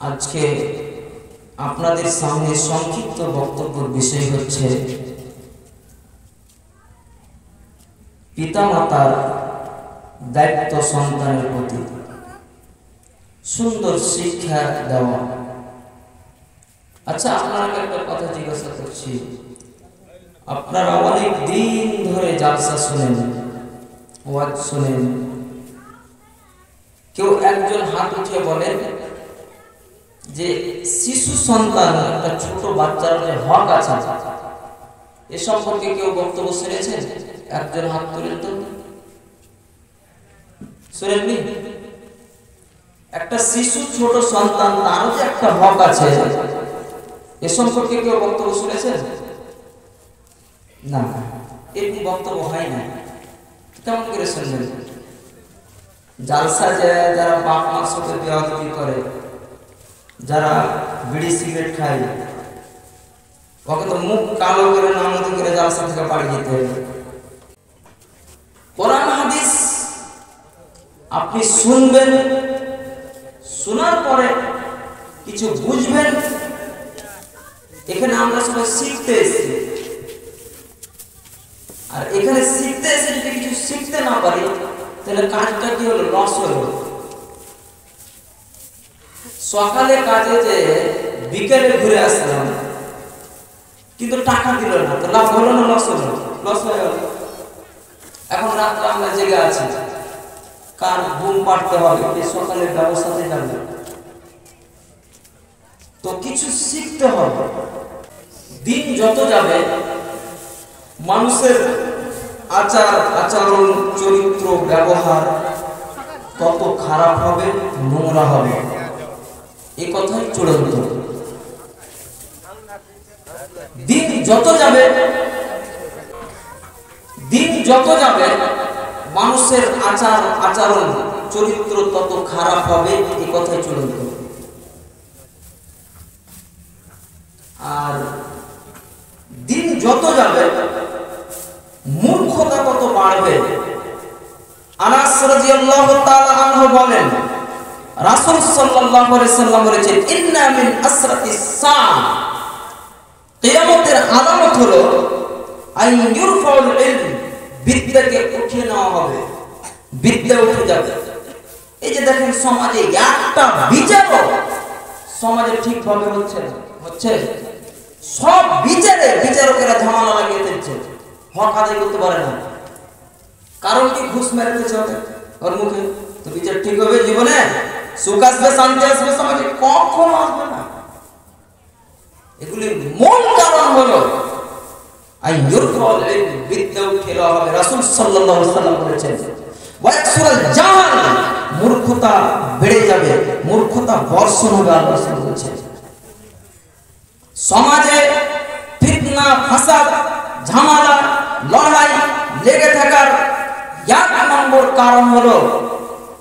আজকে আপনাদের সামনে সংক্ষিপ্ত বক্তব্যের বিষয় হচ্ছে পিতামাতার দায়িত্ব সন্তানের প্রতি সুন্দর শিক্ষা দেওয়া। আচ্ছা, আপনাকে একটা কথা জিজ্ঞাসা করছি, আপনারা অনেক দিন ধরে জালসা শুনেন, ওয়াজ শুনেন, কেউ একজন হাত উঠিয়ে বলেন যে শিশু সন্তান, একটা ছোট বাচ্চার যে হক আছে এ সম্পর্কে কেউ বক্তব্য শুনেছেন? একজন হাত তুলেন তো। শুনেননি? একটা শিশু ছোট সন্তান, তারও যে একটা হক আছে এ সম্পর্কে কেউ বক্তব্য শুনেছেন? না, এরকম বক্তব্য হয় না। কেমন করে শুনবেন? জালসা যারা বাপ মার সাথে বেয়াদবি করে, যারা বিড়ি সিগারেট খায়, ওকে তো মুখ কালো করে নামতে করে জালসা থেকে বাড়ি যেতে হবে। কোরআন হাদিস আপনি শুনবেন, শোনার পরে কিছু বুঝবেন। এখানে আমরা সবাই শিখতে এসেছি, আর এখানে শিখতে এসে যদি কিছু শিখতে না পারি তাহলে কাজটা কি হলো? লস হলো। সকালে কাজে যে বিকেলে ঘুরে আসলাম, কিন্তু টাকা দিল না, তো লাভ হলো না লস হলো? লস হয়ে গেল। এখন রাত্রে আমরা জেগে আছি, কার ঘুম পাড়তে হবে, সকালের ব্যবস্থাতে যাবে, তো কিছু শিখতে হবে। দিন যত যাবে মানুষের আচার আচরণ চরিত্র ব্যবহার তত খারাপ হবে, নোংরা হবে, এই কথাই চূড়ান্ত। দিন যত যাবে মানুষের আচার আচরণ চরিত্র তত খারাপ হবে, এই কথাই চূড়ান্ত। আর দিন যত যাবে মূর্খতা কত বাড়বে। আনাস রাদিয়াল্লাহু তাআলা আনহু বলেন, রাসূল সাল্লাল্লাহু আলাইহি সাল্লাম বলেছেন, ইন্না মিন আসরাতিস সাআ, কিয়ামতের আলামত হলো আই ইউরফাউল ইলম, বিদ্যাকে উঠিয়ে নেওয়া হবে, বিদ্যা উঠে যাবে। এই যে দেখেন সমাজে একটা বিচারও সমাজে ঠিকভাবে হচ্ছে সব বিচারকেরা ঝামেলা লাগিয়ে দিচ্ছে, হক আদায় করতে পারে না। কারণ কি? ঘুষ মেরে দিচ্ছে ওর মুখে, তো বিচার ঠিক হবে? জীবনে সুখ আসবে, শান্তি আসবে সমাজে? কখনো আসবে না। এগুলির মূল কারণ হলো বিদ্যা উঠে দেওয়া হবে। রাসূল সাল্লাল্লাহু আলাইহি ওয়াসাল্লাম বলেছেন, ওয়াকসুরাল জাহাল, মূর্খতা বেড়ে যাবে, মূর্খতা বর্ষণ হবে। আল্লাহ রাসূল বলেছেন, সমাজে ফিতনা ফাসাদ ঝামেলা লড়াই লেগে থাকার এক নম্বর কারণ হলো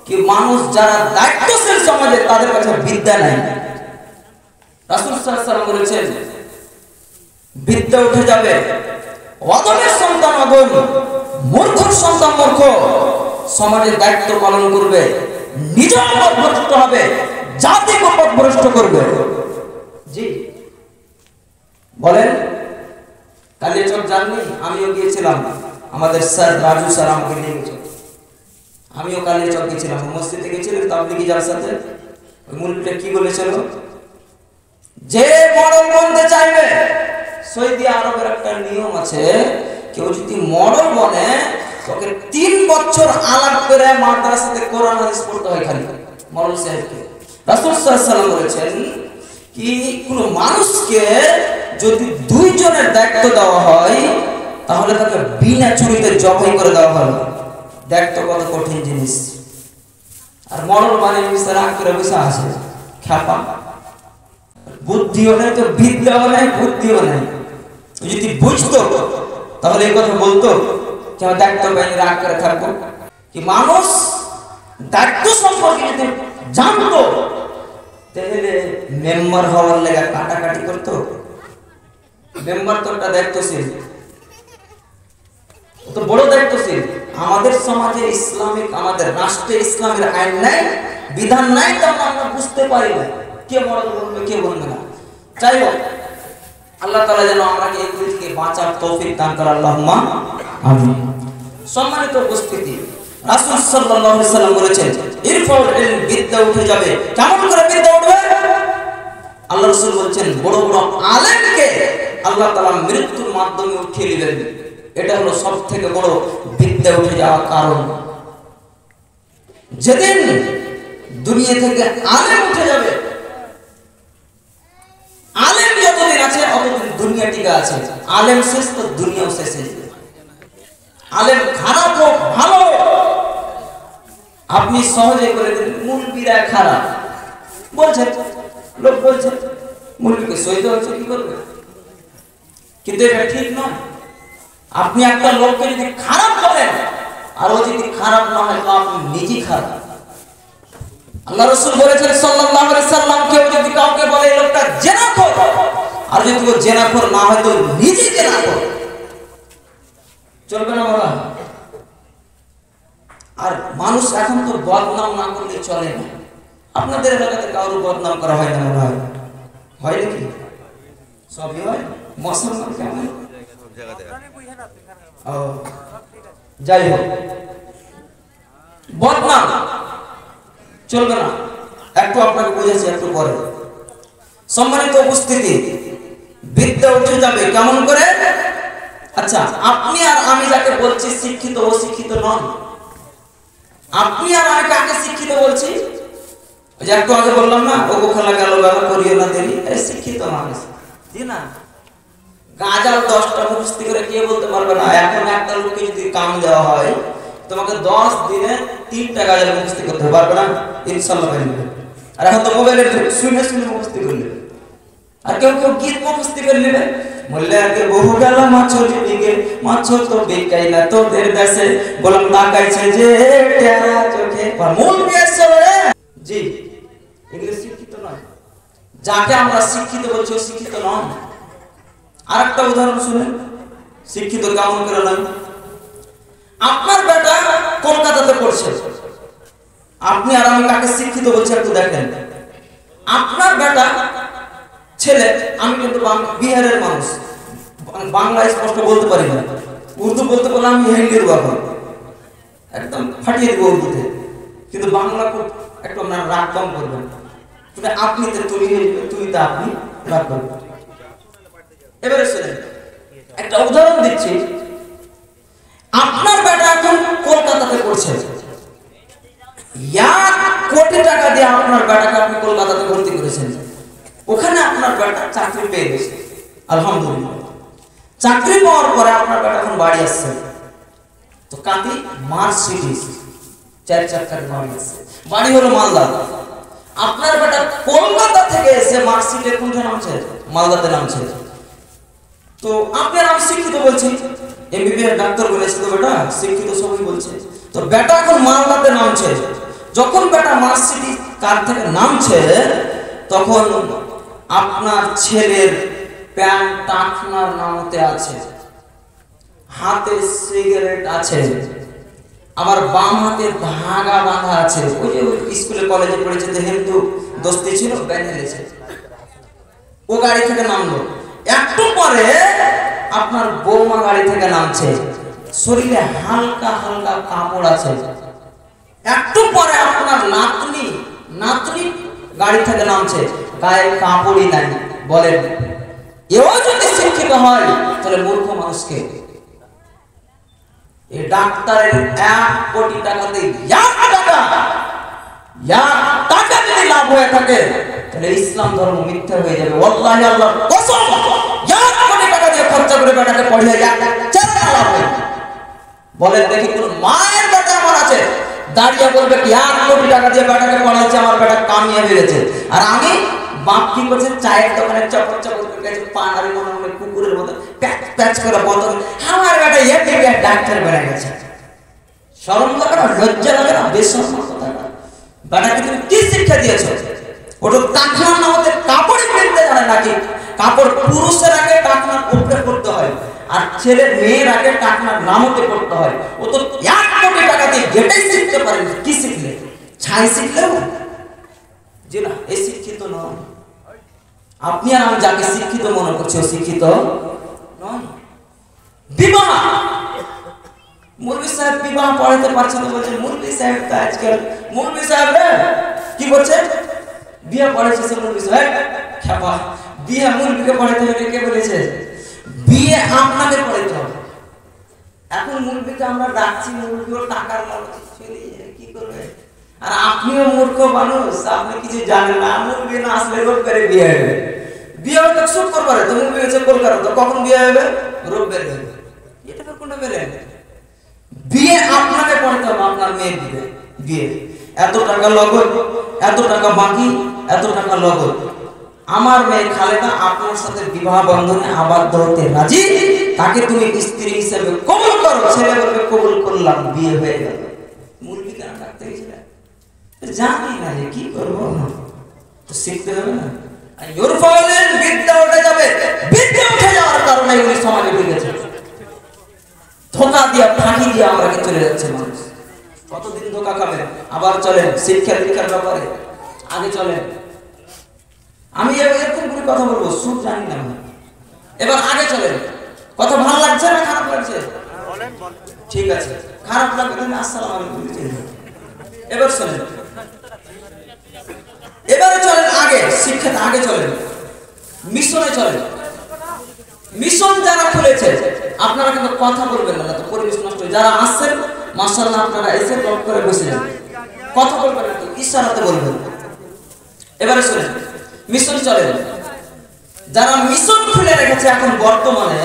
কি? মানুষ যারা দায়িত্বশীল সমাজে, তাদের কাছে বিদ্যা নাই। রাসূল সাল্লাল্লাহু আলাইহি ওয়াসাল্লাম বলেছেন, বিদ্যা উঠে যাবে, অদমের সন্তান অদম, মূর্খর সন্তান মূর্খ, সমাজের দায়িত্ব পালন করবে, নিজের পথভ্রষ্ট হবে, জাতিকে পথভ্রষ্ট করবে। জি বলেন, কালিয়াচক যাননি? আমিও গিয়েছিলাম, আমাদের স্যার রাজু স্যার আমাকে নিয়ে গেছিল, আমিও কালিয়াচক গেছিলাম, মসজিদে গেছিলাম তাবলীগী জালসাতে। ওই মুরব্বিটা কি বলেছিল? যে মডেল বনতে চাইবে, সৌদি আরবের একটা নিয়ম আছে, কেউ যদি মডেল বনে তোকে 3 বছর আলাপ করে মাদ্রাসাতে কোরআন হাদিস পড়তে হয়, খালি মডেল সাহেবকে। রাসূল সাল্লাল্লাহু আলাইহি ওয়াসাল্লাম বলেছেন কি, কোন মানুষকে যদি 2 জনের দায়িত্ব দেওয়া হয় তাহলে তাকে বিনা চুরিতে জবাই করে দেওয়া হয়। দায়িত্ব কত কঠিন জিনিস। আর মডেল মানে মিস্টার আকিরা বসে আছে, খ্যাপা, বুদ্ধিও নেই, তো বিদ্যাও নেই, বুদ্ধিও নেই। যদি বুঝতো তাহলে এই কথা বলতো যে আমি দায়িত্ব পাইনি, রাগ করে থাকবো। কি মানুষ দায়িত্ব সম্পর্কে যদি জানতো তাহলে মেম্বার হওয়ার লেগে কাটাকাটি করতো। মেম্বার তো একটা দায়িত্বশীল, তো বড় দায়িত্বশীল। আমাদের সমাজে ইসলামিক, আমাদের রাষ্ট্রে ইসলামের আইন নাই, বিধান নাই, তো আমরা বুঝতে পারি না। কে মরদ বলবে কে বলবে না। যাই হোক, আল্লাহ তাআলা যেন আমাকে এগুলি থেকে বাঁচার তৌফিক দান করে, আল্লাহুম্মা আমিন। সম্মানিত উপস্থিতি, রাসূল সাল্লাল্লাহু আলাইহি সাল্লাম বলেছেন ইরফাউল ইলম, বিদ্যা উঠে যাবে। কেমন করে বিদ্যা উঠবে? আল্লাহ রাসূল বলেছেন বড় বড় আলেমকে আল্লাহ তাআলা মৃত্যুর মাধ্যমে উঠিয়ে দিবেন। এটা হলো সবথেকে বড় বিদ্যা উঠে যাওয়ার কারণ। যেদিন দুনিয়া থেকে আলেম উঠে যাবে, আলেম যতদিন আছে ততদিন দুনিয়া টিকে আছে। আলেম শেষ তো দুনিয়াও শেষ হয়ে যাবে। আলেম খারাপ হোক ভালো, আপনি সহজে করে দিন মুলবিরা খারাপ বলছে, লোক বলছে মুলবিকে সইতে হচ্ছে, কি করবে? কিন্তু এটা ঠিক নয়। আপনি একটা লোককে যদি খারাপ করেন আর ও যদি খারাপ না হয় তো আপনি নিজেই খারাপ। আল্লাহ রাসূল বলেছেন সাল্লাল্লাহু আলাইহি সাল্লাম, কেউ যদি কাউকে বলে এই লোকটা জেনাখোর, আর যদি ও জেনাখোর না হয় তো নিজেই জেনাখোর, চলবে না বলা? আর মানুষ এখন তো বদনাম না করলে চলে না। আপনাদের এলাকাতে কারোর বদনাম করা হয় না মনে হয়? হয় নাকি? সবই হয়। মুসলমান কেমন? যাই হোক, বদনাম চলবে না। একটু আপনাকে বুঝেছি একটু পরে। সম্মানিত উপস্থিতি, বিদ্যা উঠে যাবে কেমন করে? আচ্ছা, আপনি আর আমি যাকে বলছি শিক্ষিত, ও শিক্ষিত নন। আপনি আর আমি কাকে শিক্ষিত বলছি? ওই যে একটু আগে বললাম না, ও খেলা গেল ব্যবহার করিও না দেরি, এই শিক্ষিত মানুষ। জি না? গাজাল 10টা মুখস্থি করে কে বলতে পারবে না? এখন একটা লোককে যদি কাম দেওয়া হয়, তোমাকে 10 দিনে 3টা গাজাল মুখস্থি করতে পারবে না? ইনশাআল্লাহ পারবে। আর এখন তো মোবাইলে শুনে শুনে মুখস্থি করে নেবে। আর কেউ কেউ গীত মুখস্থি করে নেবে। বললে আগে বহু গেল মাছ দিকে, মাছ তো বেকাই না তোদের দেশে, গোলাম তাকাইছে যে টেরা চোখে। মূল পেয়েছে জি, এগুলো শিক্ষিত নয়। যাকে আমরা শিক্ষিত বলছি ও শিক্ষিত নয়। আরেকটা উদাহরণ শুনেন, শিক্ষিত কেমন করে নয়। আপনার বেটা কলকাতাতে পড়ছে, আপনি আর আমি কাকে শিক্ষিত বলছি একটু দেখেন। আপনার বেটা ছেলে, আমি কিন্তু বিহারের মানুষ, বাংলা স্পষ্ট বলতে পারি না, উর্দু বলতে পারলে আমি হিন্দির বাবা একদম ফাটিয়ে দেবো উর্দুতে, কিন্তু বাংলা খুব একটু আপনার রাগ কম করবেন। আপনি তো তুমি, তুমি তো আপনি, রাগ করবেন। এবারে শুনেন, একটা উদাহরণ দিচ্ছি। আপনার বেটা এখন কলকাতাতে পড়ছে, 1 কোটি টাকা দিয়ে আপনার বেটাকে আপনি কলকাতাতে ভর্তি করেছেন। ওখানে আপনার বেটা চাকরি পেয়ে গেছে, আলহামদুলিল্লাহ। চাকরি পাওয়ার পরে আপনার বেটা এখন বাড়ি আসছে, তো কাঁদি মার্সিডিজ 4 চাকার বাড়ি আসছে, বাড়ি হলো মালদা। আপনার বেটা কলকাতা থেকে এসে মার্সিডিজে কোনখানে নামছে? মালদাতে নামছে। তো আপনার আমি শিক্ষিত বলছি, এমবিবিএস ডাক্তার বলেছে তো বেটা শিক্ষিত সবাই বলছে। তো বেটা এখন মালদাতে নামছে। যখন বেটা মার্সিডিজ কার থেকে নামছে, তখন আপনার ছেলের প্যান্ট টাকনার নামতে আছে, হাতে সিগারেট আছে, আবার বাম হাতে ধাগা বাঁধা আছে। ওই যে স্কুলে কলেজে পড়েছে যে হিন্দু দোস্তি ছিল, বেঁধেছে। ও গাড়ি থেকে নামলো। একটু পরে আপনার বৌমা গাড়ি থেকে নামছে, শরীরে হালকা হালকা কাপড় আছে। একটু পরে আপনার নাতনি গাড়ি থেকে নামছে, গায়ে কাপড়ই নাই। বলেন এও যদি শিক্ষিত হয় তাহলে মূর্খ মানুষকে এই ডাক্তারের 1 কোটি টাকাতে 1 টাকা যদি লাভ হয়ে থাকে তাহলে ইসলাম ধর্ম মিথ্যা হয়ে যাবে। ওয়াল্লাহি আল্লাহর কসম, 1 কোটি টাকা দিয়ে খরচা করে বেটাকে পড়িয়ে 1 টাকা লাভ হয়। বলেন দেখি কোন মায়ের বেটা আমার আছে দাঁড়িয়ে বলবে কি 1 কোটি টাকা দিয়ে বেটাকে পড়াচ্ছে, আমার বেটা কামিয়াবি হয়েছে। আর আমি বাপ কি করছে, চায়ের দোকানে চপর চপর করে গেছে, পানারি মনে মনে কুকুরের মতো প্যাচ প্যাচ করে বোতল, আমার বেটা এমবিবিএস ডাক্তার বেড়ে গেছে। শরম লাগে না? লজ্জা লাগে না? বেশরম কথা না। বেটাকে তুমি কি শিক্ষা দিয়েছো? ওটা টাকনার নামতে কাপড় কিনতে জানে নাকি? কাপড় পুরুষের আগে টাকনার উপরে করতে হয়, আর ছেলে মেয়ের আগে টাকনার নামতে করতে হয়। ও তো 1 কোটি টাকা দিয়ে যেটাই শিখতে পারেন। কি শিখলে? ছাই শিখলেও যে না এই শিক্ষিত নয়। আপনি আর আমি যাকে শিক্ষিত মনে করছি ও শিক্ষিত নয়। বিবাহ, মৌলভী সাহেব বিবাহ পড়াতে পারছে না, বলছে মৌলভী সাহেব তো আজকাল মৌলভী সাহেব রে কি করছে, বিয়ে পড়াচ্ছে সে মৌলভী সাহেব খেপা, বিয়ে মৌলভীকে পড়াতে হবে, কে বলেছে? বিয়ে আপনাকে পড়াতে হবে। এখন মৌলভীকে আমরা ডাকছি, মৌলভীও টাকার লালচে চলে যায়, কি করবে? আর আপনিও মূর্খ মানুষ, আপনি কিছু জানেন না, মৌলভী না আসলে রোববারে বিয়ে হবে। বিয়ে হতে শুক্রবারে, তো মৌলভী হচ্ছে কলকাতা, তো কখন বিয়ে হবে? রোববারে হবে। এটা তো কোনটা বেলে বিয়ে আপনাকে পড়াতে হবে, আপনার মেয়ের বিয়ে। বিয়ে এত টাকা নগদ, এত টাকা বাকি, এত টাকা নগদ। আমার মেয়ে খালেদা আপনার সাথে বিবাহ বন্ধনে আবদ্ধ হতে রাজি, তাকে তুমি স্ত্রী হিসেবে কবুল করো। ছেলে বলবে কবুল করলাম, বিয়ে হয়ে গেল। মুরগি কেন ডাকতে গেছিল? জানি না যে কি করবো, তো শিখতে হবে না। বিদ্যা উঠে যাবে, বিদ্যা উঠে যাওয়ার কারণে এগুলি সমাজে ঢুকেছে। ধোকা দিয়া ফাঁকি দিয়ে আমরা চলে যাচ্ছে মানুষ। কতদিন ধোকা খাবেন? আবার চলেন শিক্ষা দীক্ষার ব্যাপারে আগে চলেন। আমি এরকম করে কথা বলবো, সুখ জানি না। এবার আগে চলেন। কথা ভালো লাগছে না খারাপ লাগছে? ঠিক আছে, খারাপ লাগবে না, আসসালামু আলাইকুম। এবার চলেন, এবারে চলেন আগে, শিক্ষাতে আগে চলেন, মিশনে চলেন। মিশন যারা খুলেছে আপনারা কিন্তু কথা বলবেন না, তো পরিবেশ নষ্ট। যারা আসছেন মাশাআল্লাহ, আপনারা এসে টপ করে বসে যান, কথা বলবেন না, তো ইশারাতে বলবেন। এবারে শুনেন, মিশন চলেন। যারা মিশন খুলে রেখেছে এখন বর্তমানে,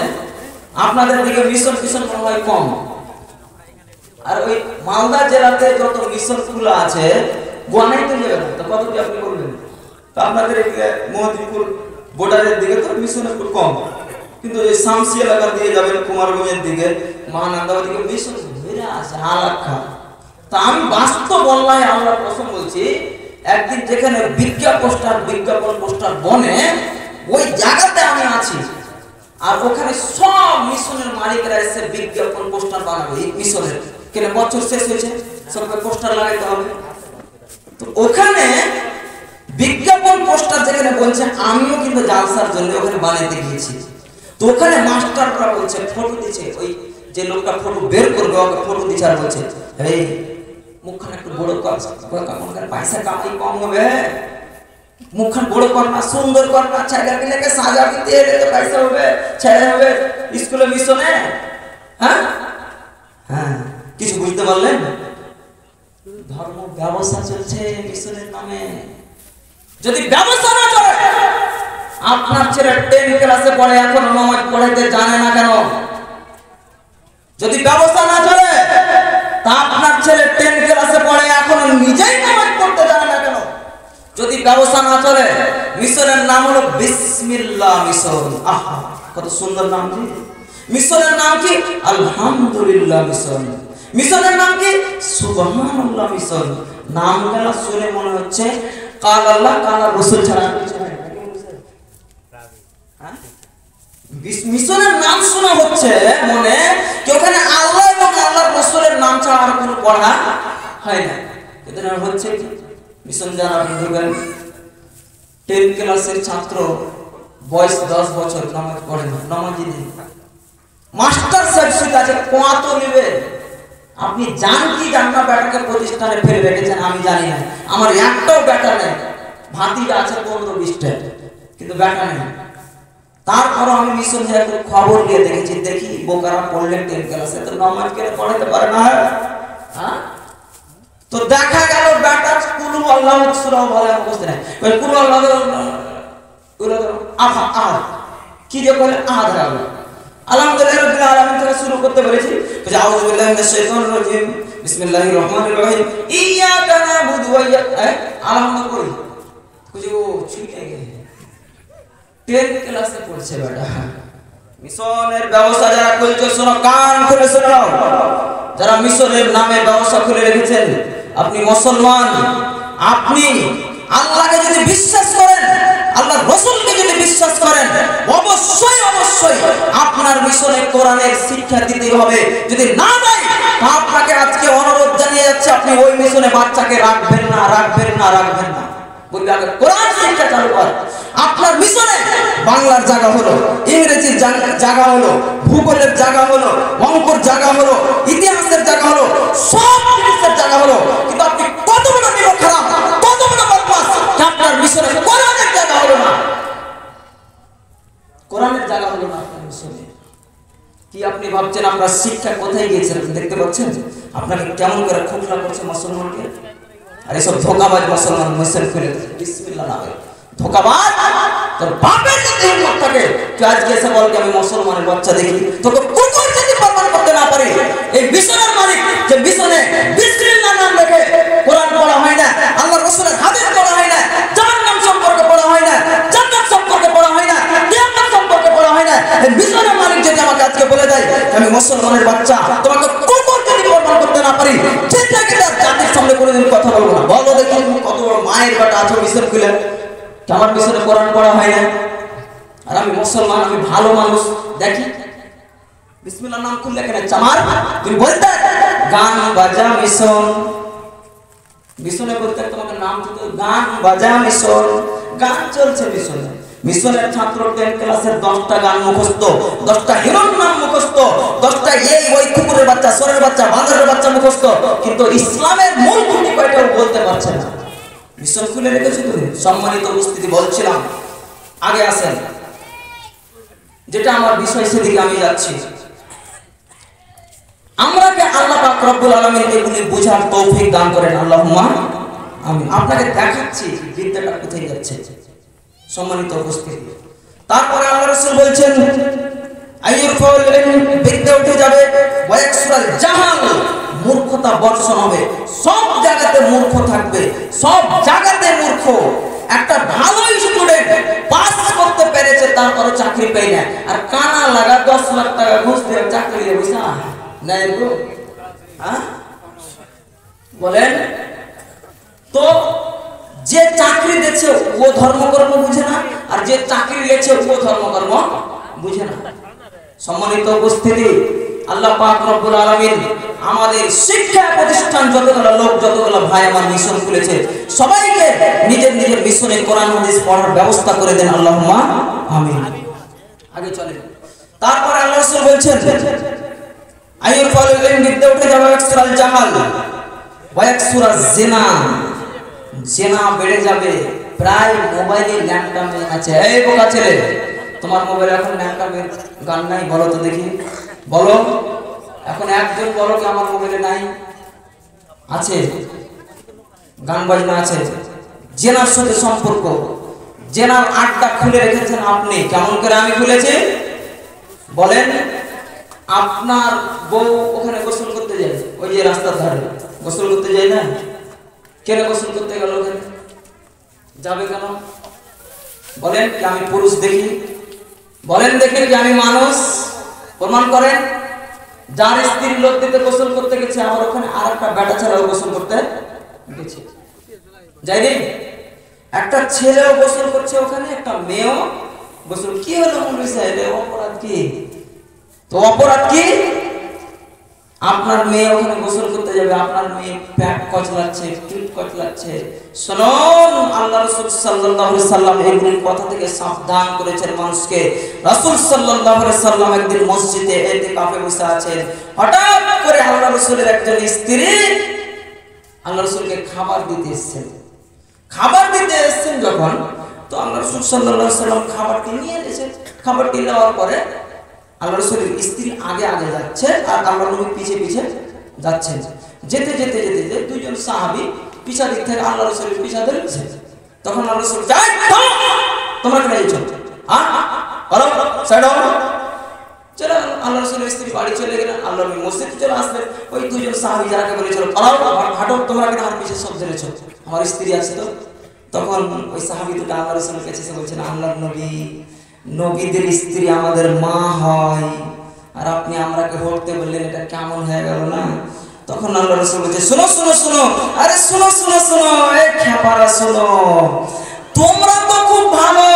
আপনাদের দিকে মিশন মিশন মনে হয় কম। আর ওই মালদা জেলাতে যত মিশন খোলা আছে গোয়ানাই তো যাবে না, তো কতটি আপনি বলবেন? তো আপনাদের এদিকে মহদিপুর বর্ডারের দিকে তো মিশন একটু কম, কিন্তু এই শামসি এলাকা দিয়ে যাবেন কুমারগঞ্জের দিকে, মহানন্দাবাদ দিকে মিশন ঘিরে আসে হালাক্ষা। তা আমি বাস্তব বললাই আল্লাহর কসম বলছি, একদিন যেখানে বিজ্ঞাপন পোস্টার বনে, ওই জায়গাতে আমি আছি। আর ওখানে সব মিশনের মালিকরা এসে বিজ্ঞাপন পোস্টার বানাবে এই মিশনের, কেন বছর শেষ হয়েছে, সবকে পোস্টার লাগাইতে হবে। তো ওখানে বিজ্ঞাপন পোস্টার যেখানে বলছে, আমিও কিন্তু জালসার জন্য ওখানে বানাইতে গিয়েছি। তো ওখানে মাস্টাররা বলছে, ফটো দিচ্ছে, ওই যে লোকটা ফটো বের করবে ওকে ফটো দিচ্ছে, আর বলছে এই মুখখান একটু বড় কর, পয়সা কামাই কম হবে, মুখখান বড় কর না, সুন্দর কর না, ছেলে পিলেকে সাজা দিতে এলে তো পয়সা হবে, ছেলে হবে স্কুলে মিশনে। হ্যাঁ হ্যাঁ, কিছু বুঝতে পারলেন? ধর্ম ব্যবসা চলছে মিশনের নামে। যদি ব্যবসা না চলে, আপনার ছেলে 10 ক্লাসে পড়ে এখন নামাজ পড়াইতে জানে না কেন? যদি ব্যবসা না চলে, তা আপনার ছেলে 10 ক্লাসে পড়ে এখন নিজেই নামাজ পড়তে জানে না কেন? যদি ব্যবসা না চলে, মিশনের নাম হলো বিসমিল্লাহ মিশন। আহা, কত সুন্দর নাম! কি মিশনের নাম? কি আলহামদুলিল্লাহ মিশন। মিশনের নাম কি সুবহানাল্লাহ মিশন। নামগুলো শুনে মনে হচ্ছে কাল আল্লাহ কাল রাসূল ছাড়া কিছু নাই। মিশনের নাম শোনা হচ্ছে মনে কি ওখানে আল্লাহ এবং আল্লাহর রাসূলের নাম ছাড়া আর কোনো পড়া হয় না। কিন্তু হচ্ছে কি মিশন যারা ঢুকেন, 10 ক্লাসের ছাত্র, বয়স 10 বছর, নামাজ পড়ে না, নামাজই নেই। মাস্টার সাহেব শুধু আছে, কত নেবে? আপনি জান কি জান না বেটাকে প্রতিষ্ঠানে ফেলে রেখেছেন? আমি জানি না, আমার একটাও বেটা নেই। ভাতিটা আছে 15-20টা, কিন্তু বেটা নেই। তারপর আমি মিশন যায় খবর নিয়ে দেখেছি, দেখি বোকারা পড়লেন 10 ক্লাসে, তো নামাজ কেন পড়াতে পারে না? হ্যাঁ, তো দেখা গেল বেটা কুলু আল্লাহ সূরা বলে মুখস্থ নাই, ওই কুলু আল্লাহ আহা আহা কি যে বলে আহা ধরা। আলহামদুলিল্লাহ রাব্বিল আলামিন থেকে শুরু করতে বলেছি, যে আউযু বিল্লাহি মিনাশ শাইতানির রাজিম, বিসমিল্লাহির রহমানির রহিম, ইয়াকা নাবুদু ওয়া ইয়াকা। আলহামদুলিল্লাহ কই কুজি ও ছুটে গেছে, 10 ক্লাসে পড়ছে বেটা। মিশনের ব্যবসা যারা করছে, শোনো, কান খুলে শোনো। যারা মিশনের নামে ব্যবসা খুলে রেখেছেন, আপনি মুসলমান, আপনি আল্লাহকে যদি বিশ্বাস করেন, আল্লাহর রাসূলকে যদি বিশ্বাস করেন, অবশ্যই অবশ্যই আপনার মিশনে কোরআনের শিক্ষা দিতে হবে। যদি না দেয়, তা আপনাকে আজকে অনুরোধ জানিয়ে যাচ্ছে, আপনি ওই মিশনে বাচ্চাকে রাখবেন না, রাখবেন না, রাখবেন না। বলবে আগে কোরআন শিক্ষা চালু কর। আপনার মিশনে বাংলার জায়গা হলো, ইংরেজির জায়গা হলো, ভূগোলের জায়গা হলো, অঙ্কর জায়গা হলো, ইতিহাসের জায়গা হলো, সব জিনিসের জায়গা হলো, কিন্তু আপনি কত বড় নিরীহ খারাপ, কত বড় বদমাশ, আপনার মিশনে কোরআনের জায়গা হলো না, কোরআনের জায়গা হলো না আপনার মিশনে। কি আপনি ভাবছেন আপনার শিক্ষা কোথায় গিয়েছে? দেখতে পাচ্ছেন আপনাকে কেমন করে খোকলা করছে মুসলমানকে। আর এসব ধোকাবাজ মুসলমান মিশন খুলে বিসমিল্লাহ নামে ধোকাবাজ। তোর বাপের যদি হিম্মত থাকে তুই আজকে এসে বলকে আমি মুসলমানের বাচ্চা দেখি, তোকে কুকুর যদি প্রমাণ করতে না পারি, এই মিশনের মালিক যে মিশনে বিসমিল্লাহ নাম লেখে কোরআন পড়া হয় না, আল্লাহ রাসূলের হাদিস পড়া হয় না, জাহান্নাম সম্পর্কে পড়া হয় না, জান্নাত সম্পর্কে পড়া হয় না, কিয়ামত সম্পর্কে পড়া হয় না, এই মিশনের মালিক যদি আমাকে আজকে বলে দেয় আমি মুসলমানের বাচ্চা, তোমাকে কুকুর যদি প্রমাণ করতে না পারি, ঠিক থাকে তার জাতির সামনে কোনোদিন কথা বলবো না। বলো দেখি কত বড় মায়ের বাটা আছো মিশন খুলে, আমার মিশনে কোরআন পড়া হয় না, আর আমি মুসলমান, আমি ভালো মানুষ। দেখি বিসমিল্লাহ নাম খুললে কেন চামার? তুমি বলতে গান বাজা মিশন, মিশনে বলতে তোমাকে নাম দিতে গান বাজা মিশন, গান চলছে মিশনে। মিশনের ছাত্র 10 ক্লাসের 10টা গান মুখস্থ, 10টা হিরোর নাম মুখস্থ, 10টা এই ওই কুকুরের বাচ্চা, সরের বাচ্চা, বাঁদরের বাচ্চা মুখস্থ, কিন্তু ইসলামের মূল খুঁটি কয়টাও বলতে পারছে না। মিশন খুলে রেখেছে তুমি। সম্মানিত উপস্থিতি, বলছিলাম আগে আসেন, যেটা আমার বিষয় সেদিকে আমি যাচ্ছি। আমরাকে আল্লাহ পাক রব্বুল আলামিন এগুলি বোঝার তৌফিক দান করেন, আল্লাহুম্মা আমিন। আপনাকে দেখাচ্ছি বিদ্যাটা কোথায় যাচ্ছে। সম্মানিত উপস্থিতি, তারপরে আল্লাহ রাসূল বলছেন আইয়ুরফাউল ইলম, বিদ্যা উঠে যাবে, ওয়ায়াকসুরাল জাহাল, মূর্খতা বর্ষণ হবে। সব জায়গাতে মূর্খ থাকবে, সব জায়গাতে মূর্খ। একটা ভালো স্টুডেন্ট পাস করতে পেরেছে, তারপরে চাকরি পায় না, আর কানা লাগা 10 লাখ টাকা ঘুষ দিয়ে চাকরি দিয়ে বসে নাই গো। হ্যাঁ বলেন তো, যে চাকরি দিচ্ছে ও ধর্মকর্ম বুঝে না, আর যে চাকরি দিচ্ছে ও ধর্মকর্ম বুঝে না। সম্মানিত উপস্থিতি, আল্লাহ পাক রব্বুল আলামিন আমাদের শিক্ষা প্রতিষ্ঠান যতগুলো লোক, যতগুলো ভাই আমার মিশন খুলেছে, সবাইকে নিজের নিজের মিশনে কোরআন হাদিস পড়ার ব্যবস্থা করে দেন, আল্লাহুম্মা আমিন। আগে চলেন। তারপরে আল্লাহ রাসূল বলছেন আইয়ুরফাউল ইলম, বিদ্যা উঠে যাবে, ওয়ায়াকসুরাল জাহাল, ওয়ায়াকসুরাজ জিনা, জিনা বেড়ে যাবে। প্রায় মোবাইলে ল্যাংটা মেয়ে আছে। এই বোকা ছেলে, তোমার মোবাইলে এখন ল্যাংটা মেয়ের গান নাই? বলো তো দেখি, বলো এখন একজন বলো কি আমার মোবাইলে নাই? আছে, গান বাজনা আছে। জেনার সাথে সম্পর্ক, জেনার আড্ডা খুলে রেখেছেন আপনি। কেমন করে আমি খুলেছি বলেন? আপনার বউ ওখানে গোসল করতে যায়, ওই যে রাস্তার ধারে গোসল করতে যায় না, কেন গোসল করতে গেল? ওখানে যাবে কেন বলেন? কি আমি পুরুষ দেখি? বলেন দেখি কি আমি মানুষ? প্রমাণ করেন। যার স্ত্রী লোক দিতে গোসল করতে গেছে, আমার ওখানে আর একটা বেটা ছেলেও গোসল করতে গেছে, যাইনি? একটা ছেলেও গোসল করছে ওখানে, একটা মেয়েও গোসল। কি হলো মৌলভী সাহেব, অপরাধ কি? তো অপরাধ কি? আপনার মেয়ে ওখানে গোসল করতে যাবে, আপনার মেয়ে প্যাট কচলাচ্ছে, পিঠ কচলাচ্ছে। শুনুন, আল্লাহ রাসূল সাল্লাল্লাহু আলাইহি সাল্লাম এগুলোর কথা থেকে সাবধান করেছেন মানুষকে। রাসূল সাল্লাল্লাহু আলাইহি সাল্লাম একদিন মসজিদে ইতিকাফে বসে আছেন। হঠাৎ করে আল্লাহ রাসূলের একজন স্ত্রী আল্লাহ রাসূলকে খাবার দিতে এসেছেন। খাবার দিতে এসেছেন যখন, তো আল্লাহ রাসূল সাল্লাল্লাহু আলাইহি সাল্লাম খাবারটি নিয়ে এসেছেন। খাবারটি নেওয়ার পরে আল্লাহ রাসূলের স্ত্রী আগে আগে যাচ্ছে, আর আল্লাহ নবী পিছে পিছে যাচ্ছেন। যেতে যেতে যেতে যেতে দুইজন সাহাবী পিছা দিক থেকে আল্লাহ রাসূলের পিছা ধরেছে। তখন আল্লাহ রাসূল, যাই তোমরা কেন যাচ্ছ? বলো সাইড হও। চলো, আল্লাহ রাসূলের স্ত্রী বাড়ি চলে গেলেন, আল্লাহ নবী মসজিদে চলে আসলেন। ওই দুইজন সাহাবী যারাকে বলেছিল পালাও, হাঁটো, তোমরা কেন আমার পিছে সব ধরেছো? আমার স্ত্রী আছে তো। তখন ওই সাহাবী দুটো আল্লাহ রাসূলের কাছে এসে বলছেন, আল্লাহর নবী, নবীদের স্ত্রী আমাদের মা হয়, আর আপনি আমরাকে হটতে বললেন, এটা কেমন হয়ে গেল না? তখন আল্লাহ রাসূল বলছে, শোনো শোনো শোনো, আরে শোনো শোনো শোনো, এই খেপারা শোনো, তোমরা তো খুব ভালো,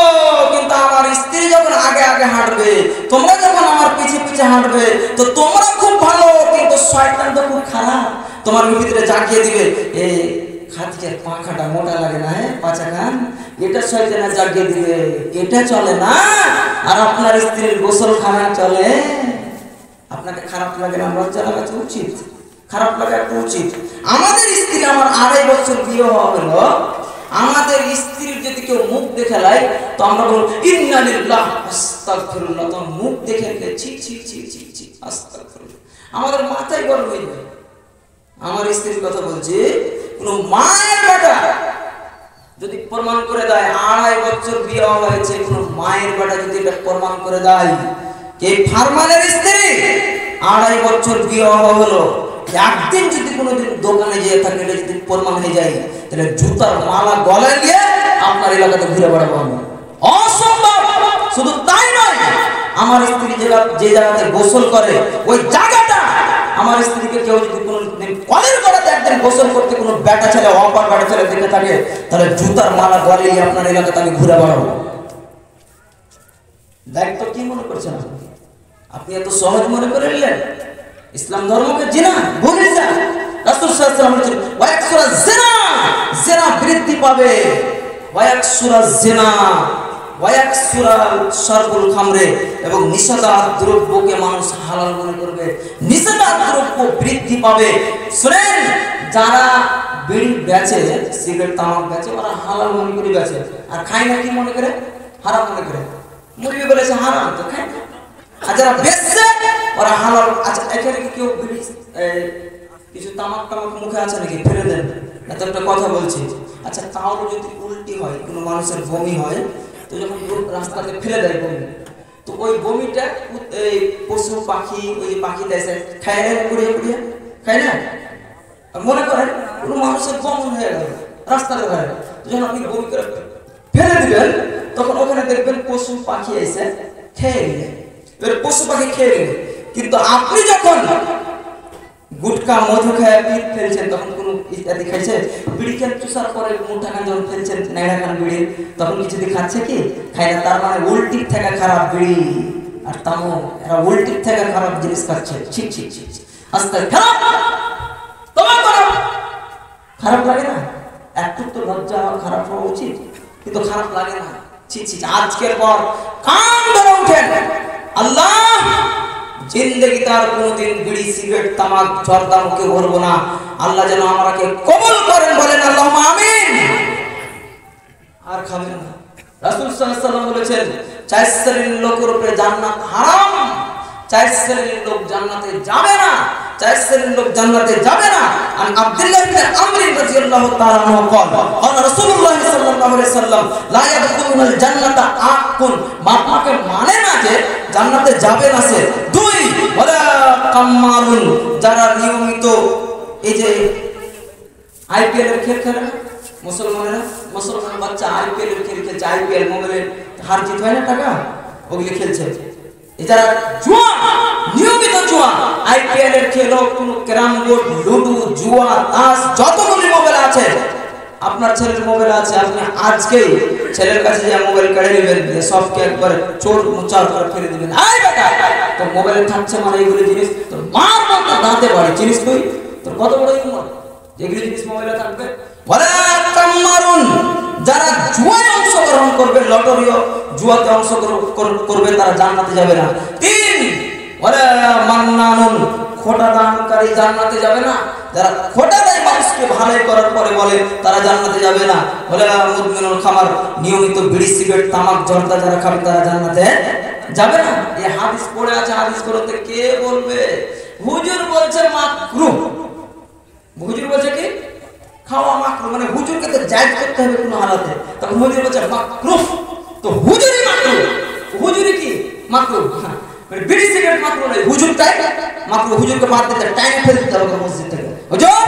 কিন্তু আমার স্ত্রী যখন আগে আগে হাঁটবে, তোমরা যখন আমার পিছে পিছে হাঁটবে, তো তোমরা খুব ভালো, কিন্তু শয়তান তো খুব খারাপ, তোমার ভিতরে জাগিয়ে দিবে, এ খাদিজার পাখাটা মোটা লাগে না, হ্যাঁ পাঁচা খান, এটা শয়তানে জাগিয়ে দিবে, এটা চলে না। আর আপনার স্ত্রীর গোসলখানা চলে, আপনাকে খারাপ লাগে না? লজ্জা লাগা তো উচিত, খারাপ লাগা একটু উচিত। আমাদের স্ত্রী, আমার 2.5 বছর বিয়ে হওয়া হলো, আমাদের স্ত্রীর যদি কেউ মুখ দেখে লাই তো আমরা বলবো ইন্না লিল্লাহ আস্তাগফিরুল্লাহ, তো মুখ দেখে ছি ছি ছি ছি ছি আস্তাগফিরুল্লাহ, আমাদের মাথায় গরম হয়ে যায়। আমার স্ত্রীর কথা বলছি, কোন মায়ের বেটা যদি প্রমাণ করে দেয় 2.5 বছর বিয়ে হয়েছে, কোন মায়ের বেটা যদি এটা প্রমাণ করে দেয় কে ফারমানের স্ত্রী 2.5 বছর বিয়ে হলো, একদিন যদি কোনোদিন দোকানে যেয়ে থাকে এটা যদি প্রমাণ হয়ে যায়, তাহলে জুতার মালা গলায় দিয়ে আপনার এলাকাতে ঘুরে বেড়াবো আমি। অসম্ভব। শুধু তাই নয়, আমার স্ত্রী যে জায়গাতে গোসল করে ওই জায়গাটা, আমার স্ত্রীকে কেউ যদি কোনোদিন কলের গড়াতে একদিন গোসল করতে কোনো বেটা ছেলে, অপার বেটা ছেলে দেখে থাকে, তাহলে জুতার মালা গলায় দিয়ে আপনার এলাকাতে আমি ঘুরে বেড়াবো। দায়িত্ব কি মনে করছেন আপনি? এত সহজ মনে করে নিলেন ইসলাম ধর্মকে? জিনা ভুলে যান। রাসূল সাল্লাল্লাহু আলাইহি ওয়াসাল্লাম বলেছেন ওয়ায়াকসুরা জিনা, জিনা বৃদ্ধি পাবে, ওয়ায়াকসুরা জিনা ওয়ায়াকসুরা শারবুল খামরে, এবং নিষেধাজ্ঞ দ্রব্যকে মানুষ হালাল মনে করবে, নিষেধাজ্ঞ দ্রব্য বৃদ্ধি পাবে। শুনেন, যারা বিড়ি বেচে, সিগারেট তামাক বেচে, ওরা হালাল মনে করে বেচে, আর খায় না কি মনে করে? হারাম মনে করে। মুরগি বলেছে হারাম, তো খায় না। আর যারা বেচছে ওরা হালাল। আচ্ছা, এখানে কি কেউ বিড়ি কিছু তামাক টামাক মুখে আছে নাকি? ফেলে দেন। এত একটা কথা বলছি। আচ্ছা, তাহলে যদি উল্টি হয়, কোনো মানুষের বমি হয়, তো যখন রাস্তাতে ফেলে দেয় বমি, তো ওই বমিটা এই পশু পাখি, ওই যে পাখি দেয় খায় না, কুড়িয়ে কুড়িয়ে খায় না। মনে করেন কোনো মানুষের বমি হয়ে গেল রাস্তার ধারে, যখন আপনি বমি করে ফেলে দিবেন, তখন ওখানে দেখবেন পশু পাখি এসে খেয়ে নিলে, এবার পশু পাখি খেয়ে নিলে। কিন্তু আপনি যখন গুটকা মধু খায় পিঠ ফেলছেন, তখন কোনো ইত্যাদি খাইছে? বিড়ি খেয়ে চুষার পরে মুঠা খান যখন ফেলছেন, নাইড়া খান বিড়ি, তখন কিছু দিয়ে খাচ্ছে কি? খায় না। তার মানে উল্টির থেকে খারাপ বিড়ি আর তামাক, এরা উল্টির থেকে খারাপ জিনিস খাচ্ছে। ঠিক ঠিক ঠিক, আস্তে খারাপ, তোমার খারাপ লাগে না? একটু তো লজ্জা হওয়া, খারাপ হওয়া উচিত, কিন্তু খারাপ লাগে না। ছি ছি, আজকের পর কান ধরে উঠেন, আল্লাহ জিন্দেগি তার কোনদিন বিড়ি সিগারেট তামাক জর্দা মুখে ভরবো না, আল্লাহ যেন আমাকে কবুল করেন, বলেন আল্লাহুম্মা আমিন। আর খাবেন না। রাসূল সাল্লাল্লাহু আলাইহি ওয়াসাল্লাম বলেছেন 4 শ্রেণীর লোকের উপরে জান্নাত হারাম, 4 শ্রেণীর লোক জান্নাতে যাবে না, 4 শ্রেণীর লোক জান্নাতে যাবে না। আর আব্দুল্লাহ ইবনে আমর রাদিয়াল্লাহু তাআলা আনহু قال قال রাসূলুল্লাহ সাল্লাল্লাহু আলাইহি ওয়াসাল্লাম লা ইয়াদখুলুল জান্নাতা আকুন, বাপমাকে মানে না যে জান্নাতে যাবে না সে। 2 ওয়ালা কাম্মারুন, যারা নিয়মিত এই যে আইপিএল এর খেল খেলে, মুসলমান বাচ্চা আইপিএল এর খেল খেলছে, আইপিএল মোবাইলে হার জিত হয় না টাকা, ওগুলি খেলছে। যারা জুয়া, নিয়মিত জুয়া, আইপিএল এর খেল হোক, কোনো ক্যারাম বোর্ড, লুডু, জুয়া, তাস, যতগুলি মোবাইল আছে, আপনার ছেলের মোবাইল আছে, আপনি আজকেই ছেলের কাছে যে মোবাইল কেড়ে নেবেন, সবকে একবার চোর মুচার করে ফেলে দিবেন। আয় বেটা, তোর মোবাইলে থাকছে মানে এইগুলি জিনিস, তোর মার মতো দাঁতে বাড়ি জিনিস, তুই তোর কত বড় উম্মত যেগুলি জিনিস মোবাইলে থাকবে। ওয়ালা তামারুন, যারা জুয়ায় অংশগ্রহণ করবে, লটারিও জুয়াতে অংশগ্রহণ করবে, তারা জান্নাতে যাবে না। 3 ওয়ালা মান্নানুন, খোটা দানকারী জান্নাতে যাবে না। যারা খোটা দেয় মানুষকে ভালোই করার পরে বলে, তারা জান্নাতে যাবে না। ওয়ালা মুদমিনুল খামার, নিয়মিত বিড়ি সিগারেট তামাক জর্দা যারা খাবে, তারা জান্নাতে যাবে না। এই হাদিস পড়ে আছে, হাদিস করতে কে বলবে? হুজুর বলছে মাকরুহ, হুজুর বলছে কি খাওয়া মাকরুহ, মানে হুজুরকে তো জায়েজ করতে হবে কোনো হালাতে, তখন হুজুর বলছে মাকরুহ, তো হুজুরই মাকরুহ, হুজুরই কি মাকরুহ, মানে বিড়ি সিগারেট মাকরুহ নয়, হুজুরটাই মাকরুহ। হুজুরকে বাদ দিতে টাইম ফেলে দিতে হবে মসজিদ থেকে। হুজুর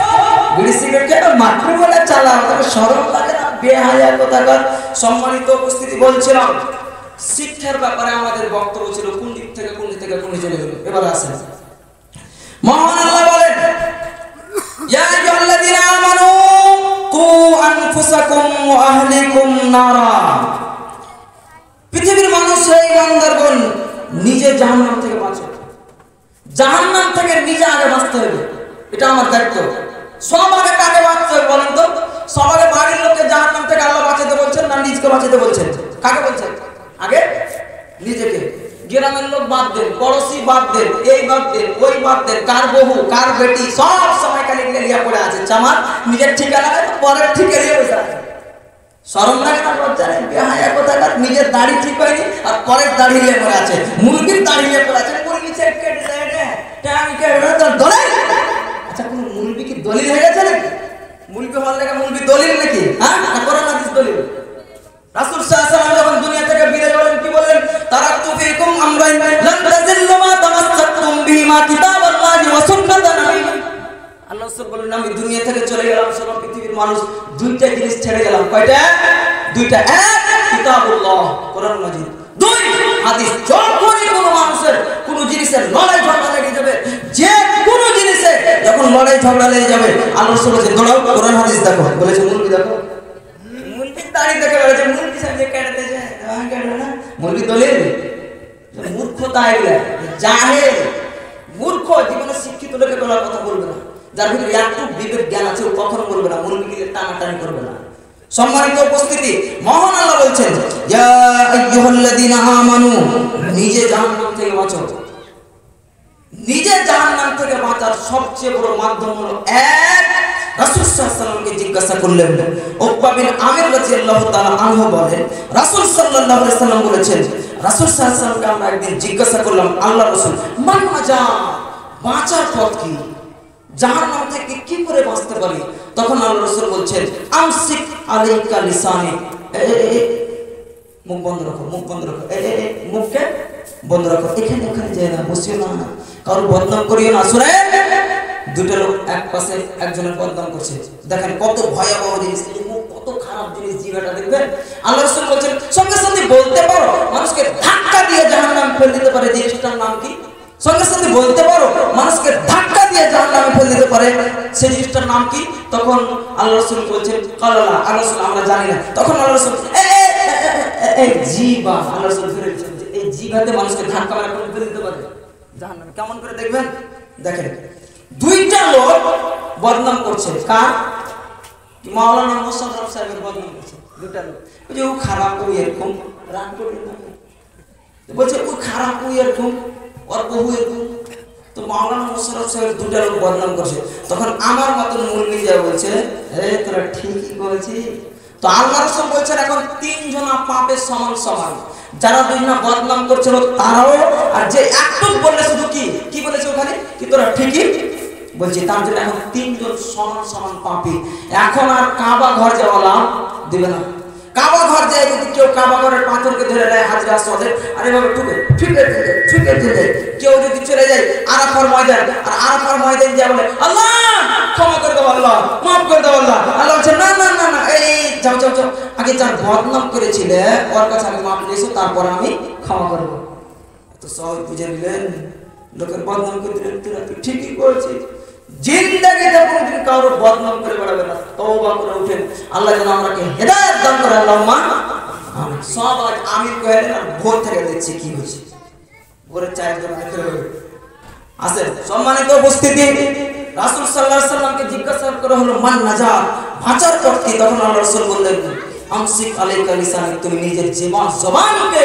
বিড়ি সিগারেট খেয়ে মাকরুহ বলে চালা, তাকে শরম লাগে না? বেহায়া কোথাকার। সম্মানিত উপস্থিতি, বলছিলাম শিক্ষার ব্যাপারে আমাদের বক্তব্য ছিল, কোন দিক থেকে কোন চলে গেল। এবার আসেন, মহান আল্লাহ বলেন ইয়া আইয়ুহাল্লাযীনা আমানু কু আনফুসাকুম ওয়া আহলিকুম নারা, পৃথিবীর মানুষ এই বান্দারগণ নিজে জাহান্নাম থেকে বাঁচো, জাহান্নাম থেকে নিজে আগে বাঁচতে হবে, এটা আমার দায়িত্ব। সব আগে কাকে বাঁচতে হবে বলেন তো? সবাই বাড়ির লোককে জাহান্নাম থেকে আল্লাহ বাঁচাতে বলছেন না নিজকে বাঁচাতে বলছেন? কাকে বলছেন? আগে নিজেকে। গ্রামের লোক বাদ দেন, পড়োশি বাদ দেন, এই বাদ দেন, ওই বাদ দেন, কার বহু কার বেটি সব সময় খালি লিয়া পড়ে আছে। চামার নিজের ঠিকানা পরের ঠিকানা বসে আছে। শরম লাগে না? লজ্জা নেই? বেহায়া কোথাকার, নিজের দাড়ি ঠিক হয়নি আর পরের দাড়ি নিয়ে পড়ে আছে, মুরগির দাড়ি নিয়ে পড়ে আছে। মুরগি কেটে দেয় রে, টাইম কেটে তোর দলিল। আচ্ছা, কোন মুরগি কি দলিল হয়ে গেছে নাকি? মুরগি হওয়ার লাগে মুরগি দলিল নাকি? হ্যাঁ, কোরআন হাদিস দলিল। রাসূল সাল্লাল্লাহু আলাইহি ওয়াসাল্লাম যখন দুনিয়া থেকে বিদায় হলেন কি বললেন? তারাকতু ফীকুম আমরাইন লান তাযিল্লু মা তামাসসাকতুম বিহিমা কিতাবাল্লাহি ওয়া সুন্নাতান নবী। আল্লাহ রাসূল বললেন, আমি দুনিয়া থেকে চলে গেলাম, সব পৃথিবীর মানুষ দুইটা জিনিস ছেড়ে গেলাম। কয়টা? দুইটা। এক, কিতাবুল্লাহ কোরআন মাজিদ। দুই, হাদিস। যখনই কোনো মানুষের কোনো জিনিসের লড়াই ঝগড়া লেগে যাবে, যে কোনো জিনিসে যখন লড়াই ঝগড়া লেগে যাবে, আল্লাহ রাসূল বলেছেন দৌড়াও কোরআন হাদিস দেখো। বলেছে মুরগি দেখো, মুরগি দাঁড়িয়ে দেখে বলেছে মুরগি সামনে কেটে যায়, কেটে না মুরগি দলিল। মূর্খতা এগুলা, জাহেল মূর্খ। জীবনে শিক্ষিত লোকে বলার কথা বলবে না, যার ভিতরে একটু বিবেক জ্ঞান আছে ও কখনো বলবে না, মুরগিকে টানাটানি করবে না। সম্মানিত উপস্থিতি, মহান আল্লাহ বলছেন, ইয়া আইয়ুহাল্লাযীনা আমানু, নিজে জাহান্নাম থেকে বাঁচো। নিজে জাহান্নাম থেকে বাঁচার সবচেয়ে বড় মাধ্যম হলো এক, রাসূল সাল্লাল্লাহু আলাইহি ওয়াসাল্লামকে জিজ্ঞাসা করলেন। উকবা বিন আমির রাদিয়াল্লাহু তাআলা আনহু বলেন, রাসূল সাল্লাল্লাহু আলাইহি ওয়াসাল্লাম বলেছেন, রাসূল সাল্লাল্লাহু আলাইহি ওয়াসাল্লামকে আমরা একদিন জিজ্ঞাসা করলাম, আল্লাহ রাসূল, মান নাজাত, বাঁচার পথ কি? জাহান্নাম থেকে কি করে বাঁচতে পারি? তখন আল্লাহ রাসূল বলছেন, আমসিক আলাইকা লিসানিক, মুখ বন্ধ রাখো, মুখ বন্ধ রাখো, মুখকে বন্ধ রাখো, এখানে ওখানে যায় না, বসিও না, কারো বদনাম করিও না। শুনে দুটো লোক এক পাশে একজনের বদনাম করছে, দেখেন কত ভয়াবহ জিনিস, মুখ কত খারাপ জিনিস, জিভাটা দেখবেন। আল্লাহ রাসূল বলছেন, সঙ্গে সঙ্গে বলতে পারো মানুষকে ধাক্কা দিয়ে জাহান্নামে ফেলে দিতে পারে, জিনিসটার নাম কি? সঙ্গে সঙ্গে বলতে পারো মানুষকে ধাক্কা দিয়ে জাহান্নামে ফেলে দিতে পারে, সেই জিনিসটার নাম কি? তখন আল্লাহ রাসূল বলছেন, কাল্লা, আল্লাহ রাসূল আমরা জানি না। তখন আল্লাহ রাসূল এই জিহ্বা, আল্লাহ রাসূল ফিরে বলছেন, এই জিহ্বাতে মানুষকে ধাক্কা মেরে ফেলে দিতে পারে জাহান্নামে। কেমন করে দেখবেন? দেখেন, দুইটা লোক বদনাম করছে, কার? মাওলানা মোশাররফ সাহেবের বদনাম করছে। দুইটা লোক বলছে, ও খারাপ, ও এরকম রাগ করে বলছে, ও খারাপ, ও এরকম, ওর বহু এরকম। তো মাওলানা মোশাররফ সাহেব দুটা লোক বদনাম করছে। তখন আমার মতন মুরগি যা বলছে, তোরা ঠিকই বলছিস। তো আল্লাহ রাসূল বলছেন, এখন তিনজনা পাপের সমান সমান। যারা দুইজনা বদনাম করছিল তারাও, আর যে একটু বললে শুধু কি বলেছে ওখানে, কি তোরা ঠিকই বলছি, তার জন্য এখন তিনজন সমান সমান পাপী। এখন আর কাবা ঘর যাওয়া লাভ দেবে না। কাবা ঘর যায় যদি কেউ কাবা ঘরের পাথরকে ধরে নেয় হাজরা আসওয়াদের, আর এভাবে ঠুকে দিলে, কেউ যদি চলে যায় আরাফার ময়দান, আর আরাফার ময়দান যা বলে, আল্লাহ ক্ষমা করে দাও, আল্লাহ মাফ করে দাও, আল্লাহ বলছে, না না না না, এই যাও যাও যাও, আগে যার বদনাম করেছিলে ওর কাছে আগে মাফ নিয়েছো, তারপর আমি ক্ষমা করবো। তো সবাই বুঝে নিলেন, লোকের বদনাম করে দিলেন, তুই ঠিকই করেছিস। জিন্দেগিতে কোনদিন কারোর বদনাম করে বেড়াবে না, তওবা করে উঠেন। আল্লাহ যেন আমাকে হেদায়েত দান করে, আল্লাহুম্মা আমিন। সব আমিন কইলেন, আর ভোর থেকে দেখছি কি হয়েছে, ভোরের চায়ের জন্য আসেন। সম্মানিত উপস্থিতি, রাসূল সাল্লাল্লাহু আলাইহি ওয়াসাল্লামকে জিজ্ঞাসা করা হলো, মান নাজাত, বাঁচার পথ কি? তখন আল্লাহ রাসূল বললেন, আমসিক আলাইকা লিসানিক, তুমি নিজের জবানকে,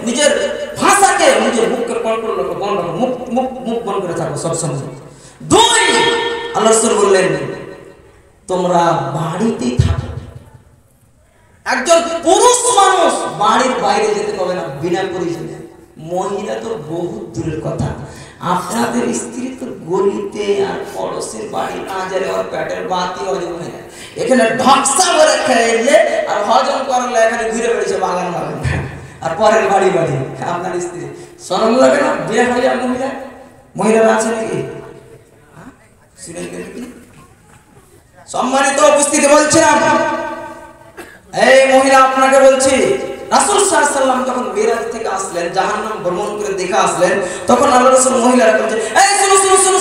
নিজের ভাষাকে, নিজের মুখকে কন্ট্রোল রাখো, বন্ধ রাখো, মুখ বন্ধ করে থাকো সব সময়। দুই, আল্লাহ রাসূল বললেন, তোমরা বাড়িতেই থাকো। একজন পুরুষ মানুষ বাড়ির বাইরে যেতে পারবে না বিনা পরিচয়ে। মহিলা তো বহুত দূরের কথা, আপনাদের স্ত্রী তো গলিতে আর পড়োশের বাড়ি না গেলে ওর পেটের বাতি হজম হয়ে যায়। এখানে ঢকসা করে খেয়ে আর হজম করলে এখানে ঘুরে বেড়েছে বাগান বাগান, আর পরের বাড়ি আপনার স্ত্রী। শরম লাগে না? বিয়ে হয়ে যায় মহিলারা আছে নাকি? সম্মানিত উপস্থিতি, বলছিলাম এই মহিলা আপনাকে বলছি, রাসূল সাল্লাল্লাহু আলাইহি ওয়াসাল্লাম যখন মিরাজ থেকে আসলেন, জাহান্নাম ভ্রমণ করে দেখে আসলেন, তখন আল্লাহ রাসূল মহিলারা বলছে, এই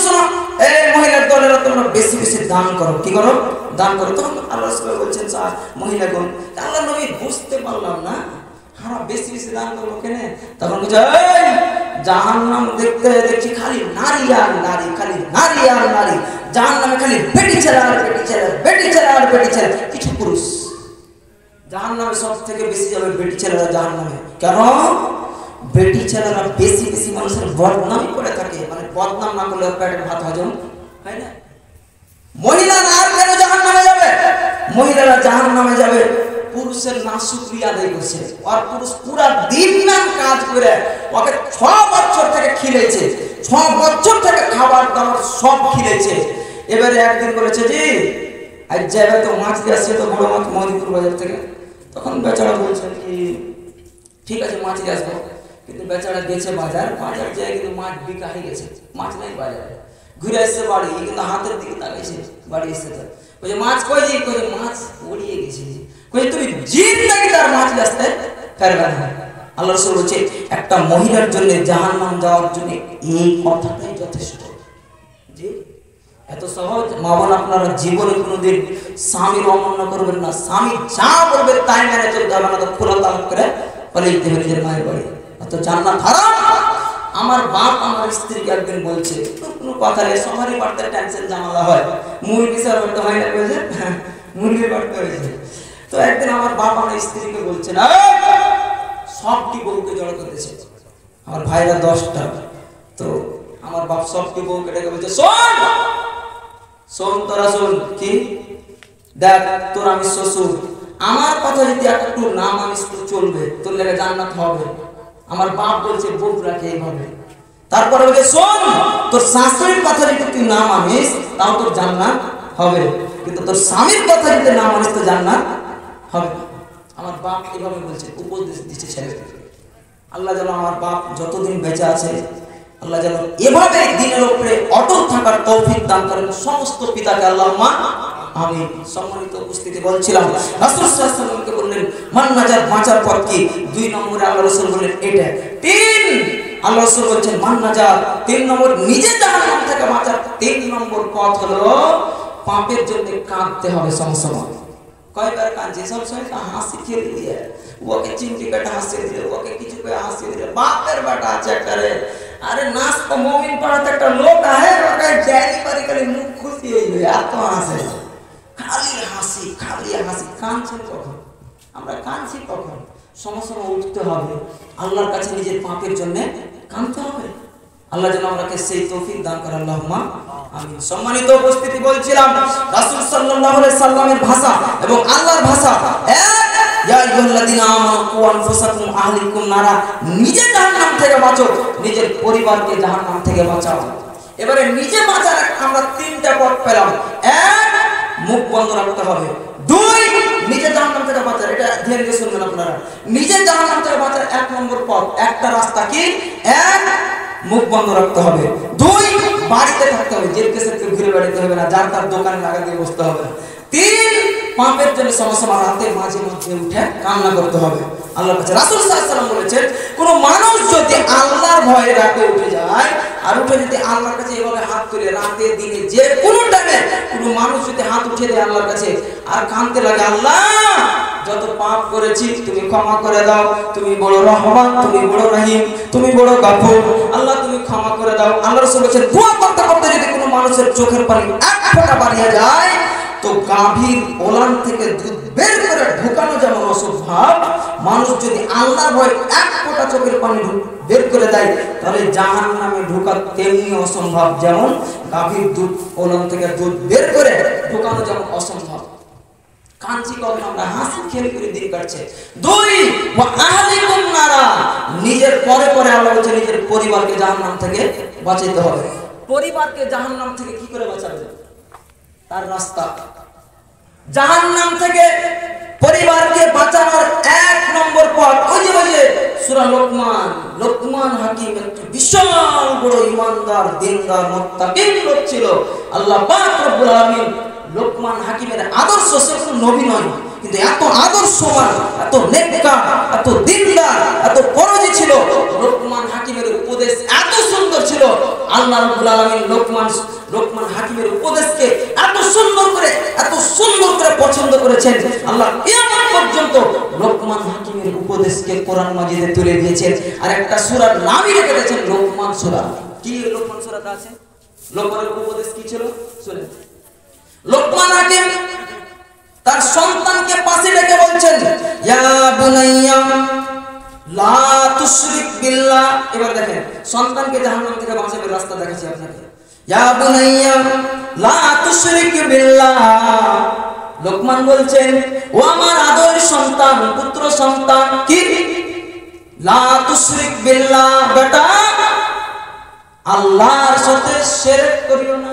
শুনো, এই মহিলার দলেরা তোমরা বেশি বেশি দান করো। কি করো? দান করো। তখন আল্লাহ রাসূল বলছেন, স্যার মহিলাগণ, আল্লাহ নবী বুঝতে পারলাম না, আমরা বেশি বেশি দান করবো কেন? তখন বলছে, এই জাহান্নাম দেখতে দেখছি খালি নারী আর নারী, খালি নারী আর নারী। জাহান্নামে খালি বেটি ছেলে আর বেটি ছেলে, বেটি ছেলে আর বেটি ছেলে, কিছু পুরুষ। জাহান্নামে সব থেকে বেশি যাবে বেটি ছেলেরা জাহান্নামে। কেন? বেটি ছেলেরা বেশি বেশি মানুষের বদনামই করে থাকে, মানে বদনাম না করলে পেটের ভাত হজম হয় না। মহিলারা আর কেন জাহান্নামে যাবে? মহিলারা জাহান্নামে যাবে পুরুষের নাশুকরিয়া আদায় করছে। আর পুরুষ পুরা দিন নাম কাজ করে ওকে 6 বছর থেকে খিলেছে, 6 বছর থেকে খাবার দাবার সব খিলেছে। এবারে একদিন বলেছে জি আজ যাবে তো মাছ দিয়ে আসছে, তো বড় মাছ মদিপুর বাজার থেকে। তখন বেচারা বলছে কি ঠিক আছে মাছ দিয়ে আসবো, কিন্তু বেচারা গেছে বাজার, বাজার যায় কিন্তু মাছ বিকা হয়ে গেছে, মাছ নাই বাজারে। ঘুরে আসছে বাড়ি, কিন্তু হাতের দিকে তাকাইছে, বাড়ি এসে তো বলছে মাছ কই যে, কই মাছ উড়িয়ে গেছে। কই তুমি জিন্দেগি তার মাছ আসতে পারবে না। আল্লাহ রাসূল বলছে একটা মহিলার জন্য জাহান্নাম যাওয়ার জন্য এই কথাটাই যথেষ্ট। জি এত সহজ। মা বোন আপনারা জীবনে কোনোদিন স্বামীর অমান্য করবেন না। স্বামী যা বলবে তাই মেনে চলতে হবে, না তো খোলা তালাক করে পালিয়ে যেতে হবে নিজের মায়ের বাড়ি। অত জান্নাত হারাম। আমার বাপ আমার স্ত্রীকে একদিন বলছে, কোনো কথা নেই, সবারই বাড়তে টেনশন ঝামেলা হয়, মুরগি স্যার বাড়তে হয় না, বলছে মুরগি বাড়তে হয়েছে। তো একদিন আমার বাপ আমার স্ত্রীকে বলছে না সবটি বউকে জড়ো করতেছে, আমার ভাইরা 10টা। তো আমার বাপ সবটি বউকে ডেকে বলছে শোন শোন তোরা শোন, কি দেখ তোর আমি শ্বশুর, আমার কথা যদি একটু না মানিস তো চলবে, তোর লেগে জান্নাত হবে। আমার বাপ বলছে বউ রাখে এইভাবে। তারপরে বলছে শোন তোর শাশুড়ির কথা যদি তুই না মানিস তাও তোর জান্নাত হবে, কিন্তু তোর স্বামীর কথা যদি না মানিস তো জান্নাত হবে। আমার বাপ এইভাবে বলছে, উপদেশ দিচ্ছে ছেলেকে। আল্লাহ যেন আমার বাপ যতদিন বেঁচে আছে আল্লাহ যেন এভাবে দিনের উপরে অটল থাকার তৌফিক দান করেন সমস্ত পিতাকে, আল্লাহুম্মা আমিন। সম্মানিত উপস্থিতি, বলছিলাম রাসূল সাল্লাল্লাহু আলাইহি ওয়াসাল্লামকে বললেন মান নাজাত, বাঁচার পথ কি? 2 নম্বরে আল্লাহ রাসূল বললেন এটা। 3 আল্লাহ রাসূল বলছেন মান নাজাত, 3 নম্বর নিজে জাহান্নাম থেকে বাঁচার 3 নম্বর পথ হলো পাপের জন্য কাঁদতে হবে সবসময়। কয়বার কাঁদছে? সব সময় হাসি খেলে দিয়ে, ওকে চিমটি কাটা হাসিয়ে দিলে, ওকে কিছু করে হাসিয়ে দিলে, বাপের বাটা আছে একটা রে, আরে নাস্তা মুমিন পাড়াতে একটা লোক আহে, ওকে জানি পারি করে মুখ খুশি হয়ে যায়, এত হাসে, খালি হাসি খালি হাসি। কাঁদছেন কখন? আমরা কাঁদছি কখন? সময় উঠতে হবে, আল্লাহর কাছে নিজের পাপের জন্য কাঁদতে হবে। আল্লাহ যেন আমাকে সেই তৌফিক দান করে, আল্লাহুম্মা আমিন। সম্মানিত উপস্থিতি, বলছিলাম রাসূল সাল্লাল্লাহু আলাইহি সাল্লামের ভাষা এবং আল্লাহর ভাষা এক। ইয়া আইয়ুহাল্লাযীনা আমানু কু আনফুসাকুম আহলিকুম নারা, নিজে জাহান্নাম থেকে বাঁচো, নিজের পরিবারকে জাহান্নাম থেকে বাঁচাও। এবারে নিজে বাঁচার আমরা 3টা পথ পেলাম। 1 মুখ বন্ধ রাখতে হবে। 2 নিজে জাহান্নাম থেকে বাঁচার, এটা ধ্যান দিয়ে শুনবেন আপনারা। নিজে জাহান্নাম থেকে বাঁচার 1 নম্বর পথ, একটা রাস্তা কি? 1 মুখ বন্ধ রাখতে হবে। 2 বাড়িতে থাকতে হবে, জেল কেসে ঘুরে বেড়াতে হবে না, যার তার দোকানে লাগা দিয়ে বসতে হবে না। 3 পাপের জন্য সমস্যা রাতে মাঝে মাঝে উঠে কান্না করতে হবে আল্লাহর কাছে। রাসূল সাল্লাল্লাহু আলাইহি ওয়াসাল্লাম বলেছেন কোন মানুষ যদি আল্লাহর ভয়ে রাতে উঠে যায়, আর উঠে যদি আল্লাহর কাছে এভাবে হাত তুলে রাতে দিনে যে কোনো টাইমে কোন মানুষ যদি হাত উঠে দেয় আল্লাহর কাছে আর কাঁদতে লাগে, আল্লাহ যত পাপ করেছি তুমি ক্ষমা করে দাও, তুমি বড় রহমান, তুমি বড় রহিম, তুমি বড় গফুর, আল্লাহ তুমি ক্ষমা করে দাও। আল্লাহ রাসূল বলেছেন দোয়া করতে করতে যদি কোনো মানুষের চোখের পানি 1 ফোঁটা বাড়িয়ে যায়, তো গাভীর ওলান থেকে দুধ বের করে ঢুকানো যেমন অসম্ভব, মানুষ যদি আল্লাহর ভয়ে 1 ফোঁটা চোখের পানি বের করে দেয়, তাহলে জাহান্নামে ঢোকা তেমনি অসম্ভব যেমন গাভীর দুধ ওলান থেকে দুধ বের করে ঢুকানো যেমন অসম্ভব। কাঞ্চি কখন আমরা হাসি খেলে করে দিন কাটছে। 2 ওয়া আহলিকুম নারা, নিজের পরে পরে আল্লাহ বলছে নিজের পরিবারকে জাহান্নাম থেকে বাঁচাতে হবে। পরিবারকে জাহান্নাম থেকে কি করে বাঁচাবে? তার রাস্তা জাহান্নাম থেকে পরিবারকে বাঁচানোর 1 নম্বর পথ ওই যে সূরা লোকমান হাকিম একটি বিশাল বড় ঈমানদার দিনদার মুত্তাকিন লোক ছিল। আল্লাহ পাক রব্বুল আলামিন লোকমান হাকিমের আদর্শ, সে কোনো নবী নয়, কিন্তু এত আদর্শবান, এত নেককার, এত দিনদার, এত পরোজি ছিল। লোকমান হাকিমের উপদেশ এত সুন্দর ছিল, আল্লাহ রাব্বুল আলামিন লোকমান হাকিমের উপদেশকে এত সুন্দর করে পছন্দ করেছেন আল্লাহ কিয়ামত পর্যন্ত লোকমান হাকিমের উপদেশকে কোরআন মাজিদে তুলে দিয়েছেন। আর একটা সূরার নামই রেখে দিয়েছেন লোকমান সূরা। কি লোকমান সূরাটা আছে? লোকমানের উপদেশ কি ছিল শুনেন। লোকমান হাকিম তার সন্তানকে পাশে রেখে বলছেন, ইয়া বুনাইয়া লা তুশরিক বিল্লাহ। এবার দেখেন সন্তানকে জাহান্নাম থেকে বাঁচানোর রাস্তা দেখাচ্ছি আপনাকে। ইয়া বুনাইয়া লা তুশরিক বিল্লাহ। লোকমান বলছেন, ও আমার আদর সন্তান, পুত্র সন্তান, কি লা তুশরিক বিল্লাহ, বেটা আল্লাহর সাথে শিরক করিও না।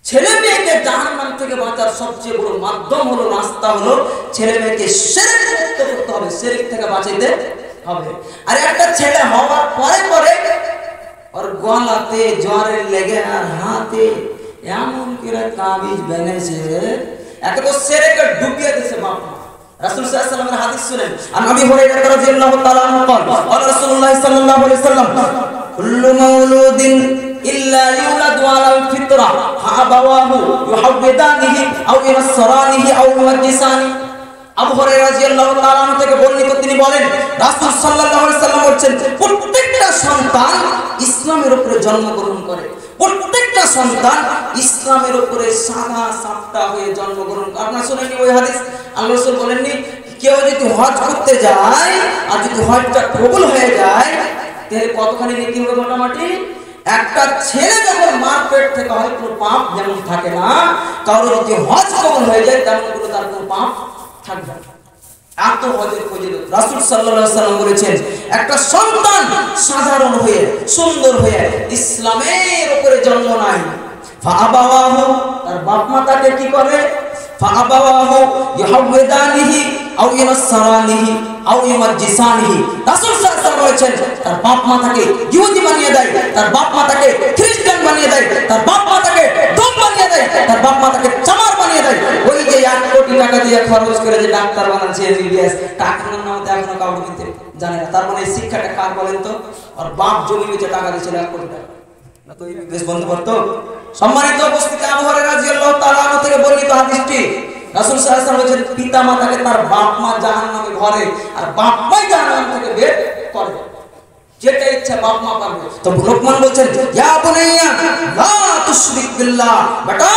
ছেলে মেয়েকে জাহান্নাম থেকে বাঁচার সবচেয়ে বড় মাধ্যম হলো, রাস্তা হলো ছেলে মেয়েকে শিরক মুক্ত করতে হবে, শিরক থেকে বাঁচাইতে হবে। আর একটা ছেলে হওয়ার পরে পরে ওর গলাতে জ্বরের লেগে আর হাতে এমন করে তাবিজ বেঁধেছে, এত তো শিরকে ডুবিয়ে দিয়েছে বাপ মা। রাসূল সাল্লাল্লাহু আলাইহি ওয়াসাল্লামের হাদিস শুনেন। আর নবী হুরায়রা রাদিয়াল্লাহু তাআলা আনহু قال رسول الله صلى الله عليه وسلم كل مولود إلا يولد على الفطرة فأبواه يحودانه أو ينصرانه أو يمجسانه। আবু হুরায়রা রাদিয়াল্লাহু তাআলা আনহু থেকে বর্ণিত, তিনি বলেন রাসূল সাল্লাল্লাহু আলাইহি ওয়াসাল্লাম বলেন, প্রত্যেকটা সন্তান ইসলামের উপরে জন্মগ্রহণ করে, প্রত্যেকটা সন্তান ইসলামের উপরে সাদা সাপটা হয়ে জন্মগ্রহণ করে। আপনারা শুনেননি ওই হাদিস? আল্লাহ রাসূল বলেননি কেউ যদি হজ করতে যায় আর যদি হজটা কবুল হয়ে যায় তাহলে কতখানি নেকি হবে? মোটামুটি একটা ছেলে যখন মার পেট থেকে হয় কোনো পাপ যেমন থাকে না, কারো যদি হজ কবুল হয়ে যায় তেমন কোনো তার কোনো পাপ থাকবে না। এত হজের ফজিলত রাসূল সাল্লাল্লাহু আলাইহি ওয়াসাল্লাম বলেছেন, একটা সন্তান সাধারণ হয়ে সুন্দর হয়ে ইসলামের উপরে জন্ম নেয়, ফাআবাওয়াহু, তার বাপ মা তাকে কি করে? ফাআবাওয়াহু ইউহাউদানিহি আও ইউনাসসারানিহি আও ইউমাজ্জিসানিহি। রাসূল সাল্লাল্লাহু আলাইহি ওয়াসাল্লাম বলেছেন, তার বাপ মা তাকে ইহুদি বানিয়ে দেয়, তার বাপ মা তাকে খ্রিস্টান বানিয়ে দেয়, তার বাপ মা তাকে দম বানিয়ে দেয়, তার বাপ মা তাকে চামার বানিয়ে দেয়। ওই যে 1 কোটি টাকা দিয়ে খরচ করে যে ডাক্তার বানাচ্ছে এমবিবিএস, টাকার নামতে এখনো কাউকে দিতে জানে না। তার মানে এই শিক্ষাটা কার বলেন তো? আর বাপ জমি বেচে টাকা দিয়েছিল 1 কোটি টাকা, না তো এমবিবিএস বন্ধ করতো? সম্মানিত উপস্থিতি, আবু হুরায়রা রাদিয়াল্লাহু তাআলা আনহু থেকে বর্ণিত হাদিসটি, রাসূল সাল্লাল্লাহু আলাইহি ওয়াসাল্লাম বলেছেন, পিতা মাতাকে তার বাপ মা জাহান্নামে ভরে আর বাপ মাই জাহান্নাম থেকে বের করে, যেটা ইচ্ছা বাপ মা পারবে। তো লোকমান বলছেন, ইয়া বুনাইয়া লা তুশরিক বিল্লাহ, বেটা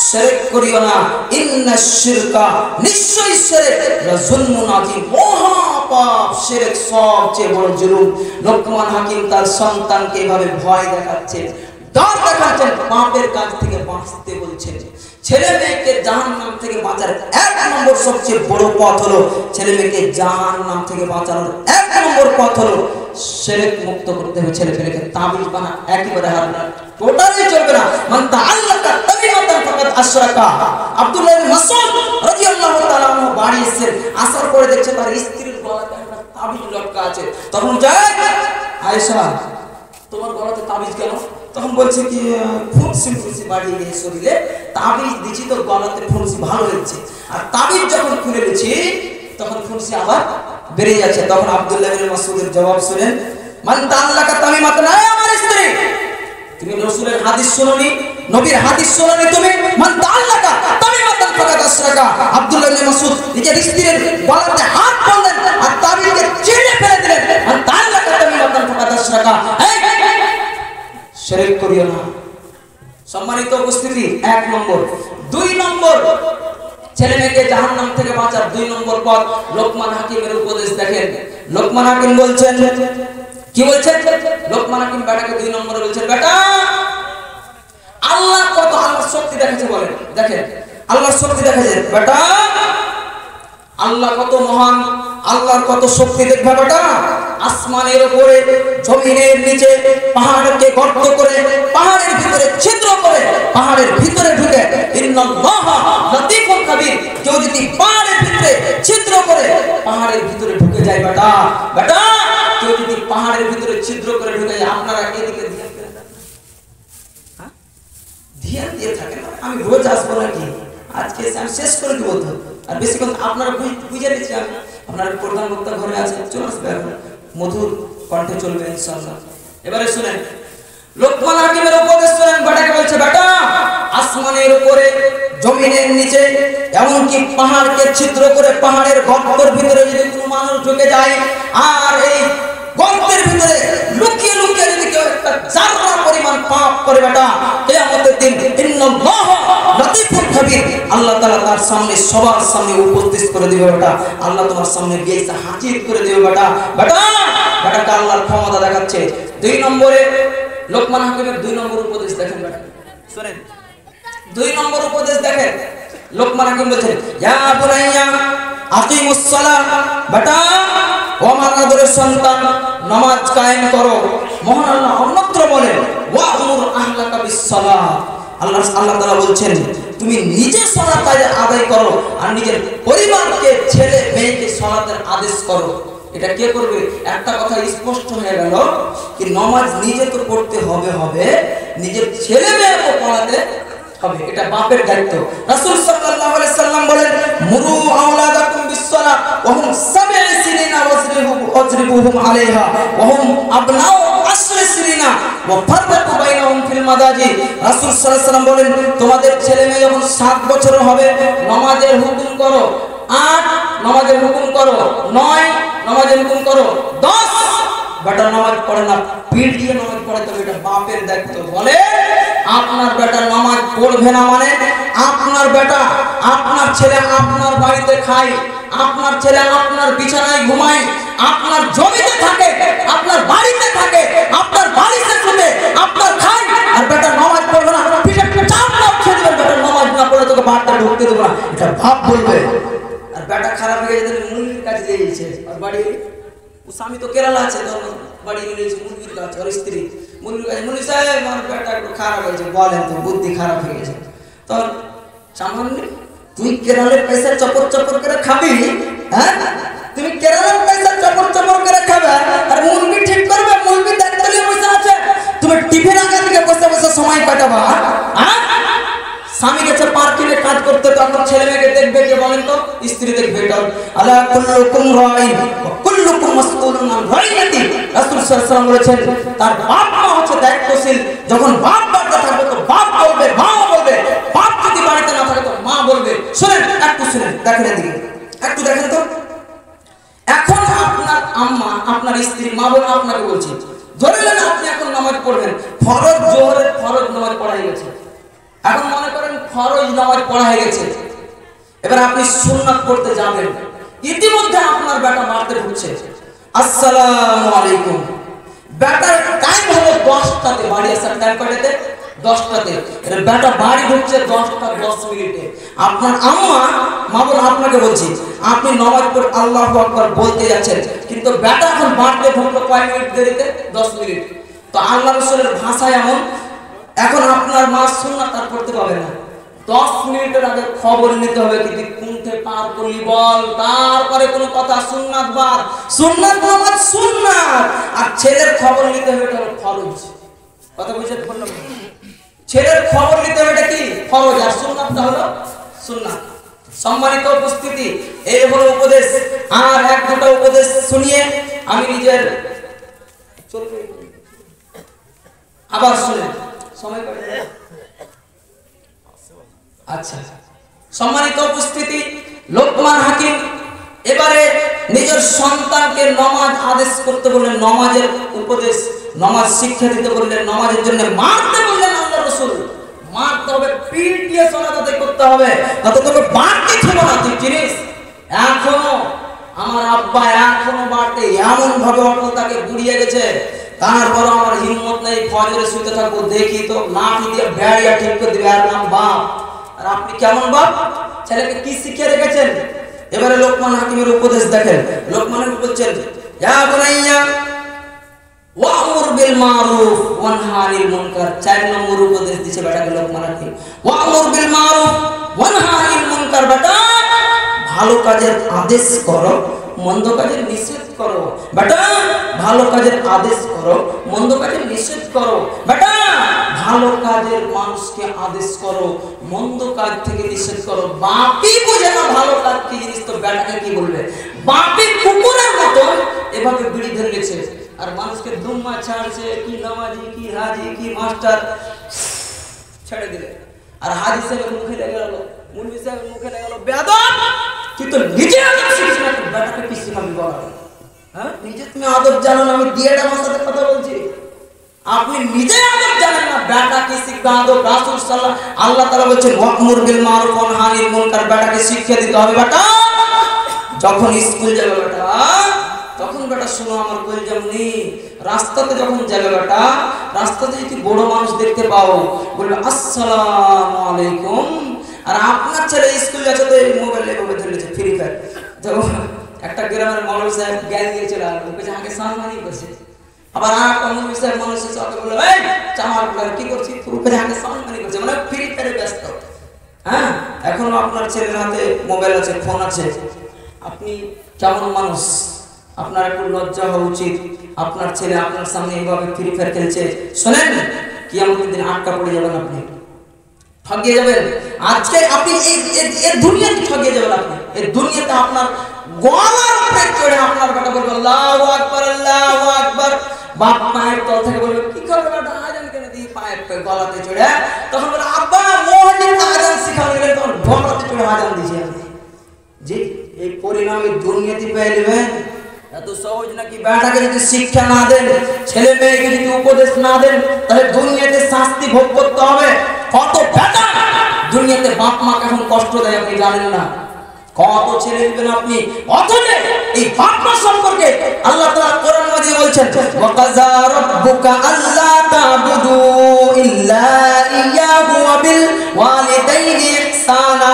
শিরক করিও না, ইন্নাশ শিরকা, নিশ্চয়ই শিরক লাযুলমুন আযীম, মহা পাপ। শিরক সবচেয়ে বড় জুলুম। লোকমান হাকিম তার সন্তানকে এভাবে ভয় দেখাচ্ছেন, ডর দেখাচ্ছেন, পাপের কাজ থেকে বাঁচতে বলছেন। ছেলে মেয়েকে জাহান্নাম থেকে বাঁচার 1 নম্বর সবচেয়ে বড় পথ হলো, ছেলে মেয়েকে জাহান্নাম থেকে বাঁচানোর 1 নম্বর পথ হলো শিরক মুক্ত করতে হবে। ছেলে মেয়েকে তাবিজ বানা একেবারে হারানো টোটালি চলবে না। মান তাআল্লাকা তামিমাতান ফাকাদ আশরাকা। আব্দুল্লাহ ইবনে মাসউদ রাদিয়াল্লাহু তাআলা আনহু বাড়ি এসেছেন, আসার পরে দেখছে তার স্ত্রীর গলাতে একটা তাবিজ লটকা আছে। তখন যায়, আয়েশা তোমার গলাতে তাবিজ কেন? তখন বলছে কি ফুনসি বাড়িয়ে গিয়ে শরীরে তাবিজ দিছি তো গলাতে ফুনসি ভালো হয়েছে, আর তাবিজ যখন খুলে দিয়েছি তখন ফুনসি আবার বেড়ে যাচ্ছে। তখন আব্দুল্লাহ ইবনে মাসউদের জবাব শুনেন, মান তাআল্লাকা তামিমাতান, আমার স্ত্রী তুমি রাসূলের হাদিস শুনোনি, নবীর হাদিস শুনোনি তুমি? মান তাআল্লাকা তামিমাতান ফাকাদ আশরাকা। আব্দুল্লাহ ইবনে মাসউদ নিজের স্ত্রীর গলাতে হাত পড়লেন আর তাবিজকে ছিঁড়ে ফেলে দিলেন। মান তাআল্লাকা তামিমাতান ফাকাদ আশরাকা, শিরক করিও না। সম্মানিত উপস্থিতি, 1 নম্বর। 2 নম্বর, ছেলে মেয়েকে জাহান্নাম থেকে বাঁচার 2 নম্বর পথ লোকমান হাকিমের উপদেশ দেখেন। লোকমান হাকিম বলছেন, কি বলছেন? লোকমান হাকিম বেটাকে 2 নম্বরে বলছেন, বেটা আল্লাহ কত আল্লাহর শক্তি দেখাচ্ছে বলেন। দেখেন আল্লাহর শক্তি দেখাচ্ছে, বেটা আল্লাহ কত মহান, আল্লাহর কত শক্তি দেখবে বেটা। আসমানের উপরে, জমিনের নিচে, পাহাড়কে গর্ত করে, পাহাড়ের ভিতরে ছিদ্র করে, পাহাড়ের ভিতরে ঢুকে, ইন্নাল্লাহা লাতীফুন খাবীর, কেউ যদি পাহাড়ের ভিতরে ছিদ্র করে পাহাড়ের ভিতরে ঢুকে যায় বেটা, বেটা কেউ যদি পাহাড়ের ভিতরে ছিদ্র করে ঢুকে যায়, আপনারা এদিকে ধ্যান করে থাকেন, হ্যাঁ ধ্যান দিয়ে থাকেন। আমি রোজ আসবো নাকি? আজকে আমি শেষ করে দেবো তো, আর বেশিক্ষণ আপনারা বুঝে নিচ্ছি। আপনার প্রধান বক্তা ঘরে আছে, চলে আসবে, এখন মধুর কণ্ঠে চলবে ইনশাআল্লাহ। এবারে শুনেন লোকমান হাকিমের উপদেশ শুনেন। বেটাকে বলছে, বেটা আসমানের উপরে, জমিনের নিচে, এমনকি পাহাড়কে ছিদ্র করে পাহাড়ের গর্তের ভিতরে যদি কোনো মানুষ ঢুকে যায়, আর এই গর্তের ভিতরে লুকিয়ে লুকিয়ে যদি কেউ একটা জাররা পরিমাণ পাপ করে বেটা, কিয়ামতের দিন ইন্নাল্লাহ লাতীফুল খাবীর, আল্লাহ তাআলা তার সামনে সবার সামনে উপস্থিত করে দিবে বেটা। আল্লাহ তোমার সামনে গিয়ে হাজির করে দিবে বেটা। বেটা বেটাকে আল্লাহর ক্ষমতা দেখাচ্ছে। 2 নম্বরে লোকমান হাকিমের 2 নম্বর উপদেশ দেখেন বেটা, শুনেন 2 নম্বর উপদেশ দেখেন। লোকমান হাকিম বলেছেন, ইয়া বুনাইয়া আকিমুস সালাহ, বেটা ও আমার আদরের সন্তান, নামাজ কায়েম করো। মহান আল্লাহ অন্যত্র বলেন, ওয়া'মুর আহলাকা বিস-সালাহ, আল্লাহ তাআলা বলছেন তুমি নিজে সালাত আদায় করো আর নিজের পরিবারকে, ছেলে মেয়েকে সালাতের আদেশ করো। এটা কে করবে? একটা কথা স্পষ্ট হয়ে গেল কি নামাজ নিজে তো পড়তে হবে, নিজের ছেলে মেয়েকে পড়াতে হবে, এটা বাপের দায়িত্ব। রাসূল সাল্লাল্লাহু আলাইহি সাল্লাম বলেন, মুরু আওলাদাকুম বিস-সালাহ ওয়া হুম 7 সিনিনা ওয়াজরিবুহুম আলাইহা ওয়া হুম আবনাউ 10 সিনিনা ওয়া ফাররাকু বাইনাহুম ফিল মাদাজি। রাসূল সাল্লাল্লাহু আলাইহি সাল্লাম বলেন, তোমাদের ছেলে মেয়ে যখন 7 বছরের হবে নামাজের হুকুম করো, 8 নামাজের হুকুম করো, 9 নামাজের হুকুম করো, 10 বেটা নামাজ পড়ে না, পিঠ দিয়ে নামাজ পড়াতে হবে, এটা বাপের দায়িত্ব। বলে আপনার বেটা নামাজ পড়বে না মানে আপনার বেটা, আপনার ছেলে আপনার বাড়িতে খায়, আপনার ছেলে আপনার বিছানায় ঘুমায়, আপনার জমিতে থাকে, আপনার বাড়িতে থাকে, আপনার বাড়িতে শুনে আপনার খায়, আর বেটা নামাজ পড়বে না, পিঠে চাপ খেয়ে দেবে, বেটা নামাজ না পড়ে তোকে বাড়িতে ঢুকতে দেবো না, এটা বাপ বলবে। আর বেটা খারাপ হয়ে গেছে, মুরগির কাছে দিয়ে গেছে, আর বাড়ি ও স্বামী তো কেরালা আছে, বাড়ি গিয়েছে মুরগির কাছে, আর স্ত্রী মুরগির কাছে, মুরগি সাহেব আমার বেটা একটু খারাপ হয়েছে, বলেন তো বুদ্ধি খারাপ হয়ে গেছে, তোর সামান্য তুই কেরালের পয়সা চপর চপর করে খাবি, হ্যাঁ তুমি কেরালের পয়সা চপর চপর করে খাবে, আর মুরগি ঠিক করবে, মুরগি দায়িত্ব নিয়ে বসে আছে, তুমি টিফিন আগে থেকে বসে বসে সময় কাটাবা। হ্যাঁ স্বামী গেছে পার্কিংয়ে কাজ করতে, তখন ছেলে মেয়েকে দেখবে কে বলেন তো? স্ত্রী দেখবে। আলা কুল্লুকুম রাইন ওয়া কুল্লুকুম মাসউলুন আন রাইয়াতি। রাসূল সাল্লাল্লাহু আলাইহি ওয়াসাল্লাম বলেছেন তার বাপ মা হচ্ছে দায়িত্বশীল, যখন বাপ বাড়িতে থাকবে তো বাপ বলবে, মা বলবে, বাপ যদি বাড়িতে না থাকে তো মা বলবে। শুনেন একটু শুনেন, দেখেন এদিকে একটু দেখেন তো। এখন আপনার আম্মা, আপনার স্ত্রী, মা বোন আপনাকে বলছে, ধরে নেন আপনি এখন নামাজ পড়বেন, ফরজ জোহরের ফরজ নামাজ পড়া হয়ে গেছে, এখন মনে করেন ফরজ নামাজ পড়া হয়ে গেছে, এবার আপনি সুন্নাত পড়তে যাবেন, ইতিমধ্যে আপনার বেটা মারতে ঢুকছে, আসসালামু আলাইকুম, বেটার টাইম হলো 10টাতে, বাড়ি আসার টাইম কয়টাতে? 10টাতে, এর বেটা বাড়ি ঢুকছে 10টা 10 মিনিটে। আপনার আম্মা, মা বোন আপনাকে বলছি, আপনি নামাজ পড়ে আল্লাহু আকবার বলতে যাচ্ছেন, কিন্তু বেটা এখন বাড়তে ঢুকলো কয় মিনিট দেরিতে? 10 মিনিট। তো আল্লাহ রাসূলের ভাষা এমন, এখন আপনার মা সুন্নাত আর পড়তে পাবে না, 10 মিনিটের আগে খবর নিতে হবে কি তুই কোনতে পার করলি বল, তারপরে কোনো কথা। সুন্নাত বাদ, সুন্নাত নামাজ সুন্নাত, আর ছেলের খবর নিতে হবে এটা ফরজ। কথা বুঝতে পারলাম? ছেলের খবর নিতে হবে এটা কি? ফরজ, আর সুন্নাতটা হলো সুন্নাত। সম্মানিত উপস্থিতি, এই হলো উপদেশ। আর এক দুটো উপদেশ শুনিয়ে আমি নিজের চলবে, আবার শুনেন, সময় কাটে। আচ্ছা, সম্মানিত উপস্থিতি, লোকমান হাকিম এবারে নিজের সন্তানকে নামাজ আদেশ করতে বললেন, নামাজের উপদেশ, নামাজ শিক্ষা দিতে বললেন, নামাজের জন্য মারতে বললেন আল্লাহ রাসূল। মারতে হবে, পিঠ দিয়ে সালাত আদায় করতে হবে, তাতে তোকে বাড়তে ছিল না। তুই জিনিস এখনো আমার আব্বা এখনো বাড়তে এমন ভাবে অটল তাকে গুড়িয়ে গেছে, তারপর আমার হিম্মত নেই, ফজরে শুতে থাকবো, দেখি তো লাঠি দিয়ে বেড়িয়া ঠিক করে দিবে, আর নাম বাপ। আর আপনি কেমন বাপ? ছেলেকে কি শিখিয়ে রেখেছেন? এবারে লোকমান হাকিমের উপদেশ দেখেন। লোকমান হাকিম বলছেন, ইয়া বুনাইয়া ওয়া'মুর বিল মারুফ ওয়ানহা আনিল মুনকার। 4 নম্বর উপদেশ দিয়েছে বেটাকে লোকমান হাকিম, ওয়া'মুর বিল মারুফ ওয়ানহা আনিল মুনকার। বেটা ভালো কাজের আদেশ করো, মন্দ কাজের নিষেধ করো। বেটা ভালো কাজের আদেশ করো, মন্দ কাজের নিষেধ করো। বেটা ভালো কাজের মানুষকে আদেশ করো, মন্দ কাজ থেকে নিষেধ করো। বাপই বোঝে না ভালো কাজ কি জিনিস, তো বেটাকে কি বলবে? বাপই কুকুরের মতো এভাবে বিড়ি ধরে গেছে, আর মানুষকে দুম্মা ছাড়ছে, কি নামাজি, কি হাজি, কি মাস্টার ছেড়ে দিলে। আর হাজি সাহেবের মুখে লেগে গেল, মুলবি সাহেবের মুখে লেগে গেল, বেয়াদব তুই তো নিজে আদব শিখিস না, তোর বেটাকে কি শিখাবি বল? হ্যাঁ, নিজে তুমি আদব জানো না, আমি দিয়েটা আমার সাথে কথা বলছি। আপনি নিজে আদব জানেন না, বেটাকে শিখবে আদব। রাসূল সাল্লাল্লাহু আল্লাহ তাআলা বলেছেন ওয়া'মুর বিল মারুফ ওয়া নাহি আনিল মুনকার, বেটাকে শিক্ষা দিতে হবে। বেটা যখন স্কুল যাবে বেটা, তখন বেটা শোনো আমার কই যেমনি রাস্তাতে যখন যাবে বেটা, রাস্তাতে যদি বড় মানুষ দেখতে পাও বলবে আসসালামু আলাইকুম। আর আপনার ছেলে স্কুল যাচ্ছে তো মোবাইলে এভাবে ধরেছে ফ্রি ফায়ার, তো একটা গ্রামের মৌলভী সাহেব জ্ঞান দিয়েছিল আর ওকে আগে সালমানি করছে। আবার আর একটা মৌলভী সাহেব মানুষের সাথে বললো এই চামার প্লেয়ার কি করছিস, ওকে আগে সালমানি করছে, মানে ফ্রি ফায়ারে ব্যস্ত। হ্যাঁ, এখনো আপনার ছেলের হাতে মোবাইল আছে, ফোন আছে, আপনি কেমন মানুষ? আপনার একটু লজ্জা হওয়া উচিত। আপনার ছেলে আপনার সামনে এইভাবে ফ্রি ফায়ার খেলছে, শোনেন কিয়ামতের দিন আটকা পড়ে যাবেন, আপনি ঠকিয়ে যাবেন। আজকে আপনি এই দুনিয়াতে ঠকিয়ে যাবেন, আপনি এই দুনিয়াতে আপনার গলার উপরে চড়ে আপনার বেটা বলবে আল্লাহু আকবার আল্লাহু আকবার, বাপ মায়ের তল থেকে বলবে কি করবে বেটা আজান কেন দিয়ে পায়ের গলাতে চড়ে, তখন বলে আব্বা মোহনের আজান শিখানো গেলে তখন গলাতে চড়ে আজান দিয়েছে। যে এই পরিণামে দুনিয়াতে পেয়ে নেবেন, এত সহজ নাকি? বেটাকে যদি শিক্ষা না দেন, ছেলে মেয়েকে যদি উপদেশ না দেন, তাহলে দুনিয়াতে শাস্তি ভোগ করতে হবে। কত বেটা দুনিয়াতে বাপ মাকে এখন কষ্ট দেয় আপনি জানেন না, কত ছেলে দিবেন আপনি। অথচ এই বাপ মা সম্পর্কে আল্লাহ তাআলা কোরআন মাজিদে বলছেন ওয়া কাযা রাব্বুকা আল্লা তা'বুদু ইল্লা ইয়্যাহু ওয়া বিল ওয়ালিদাইনি ইহসানা।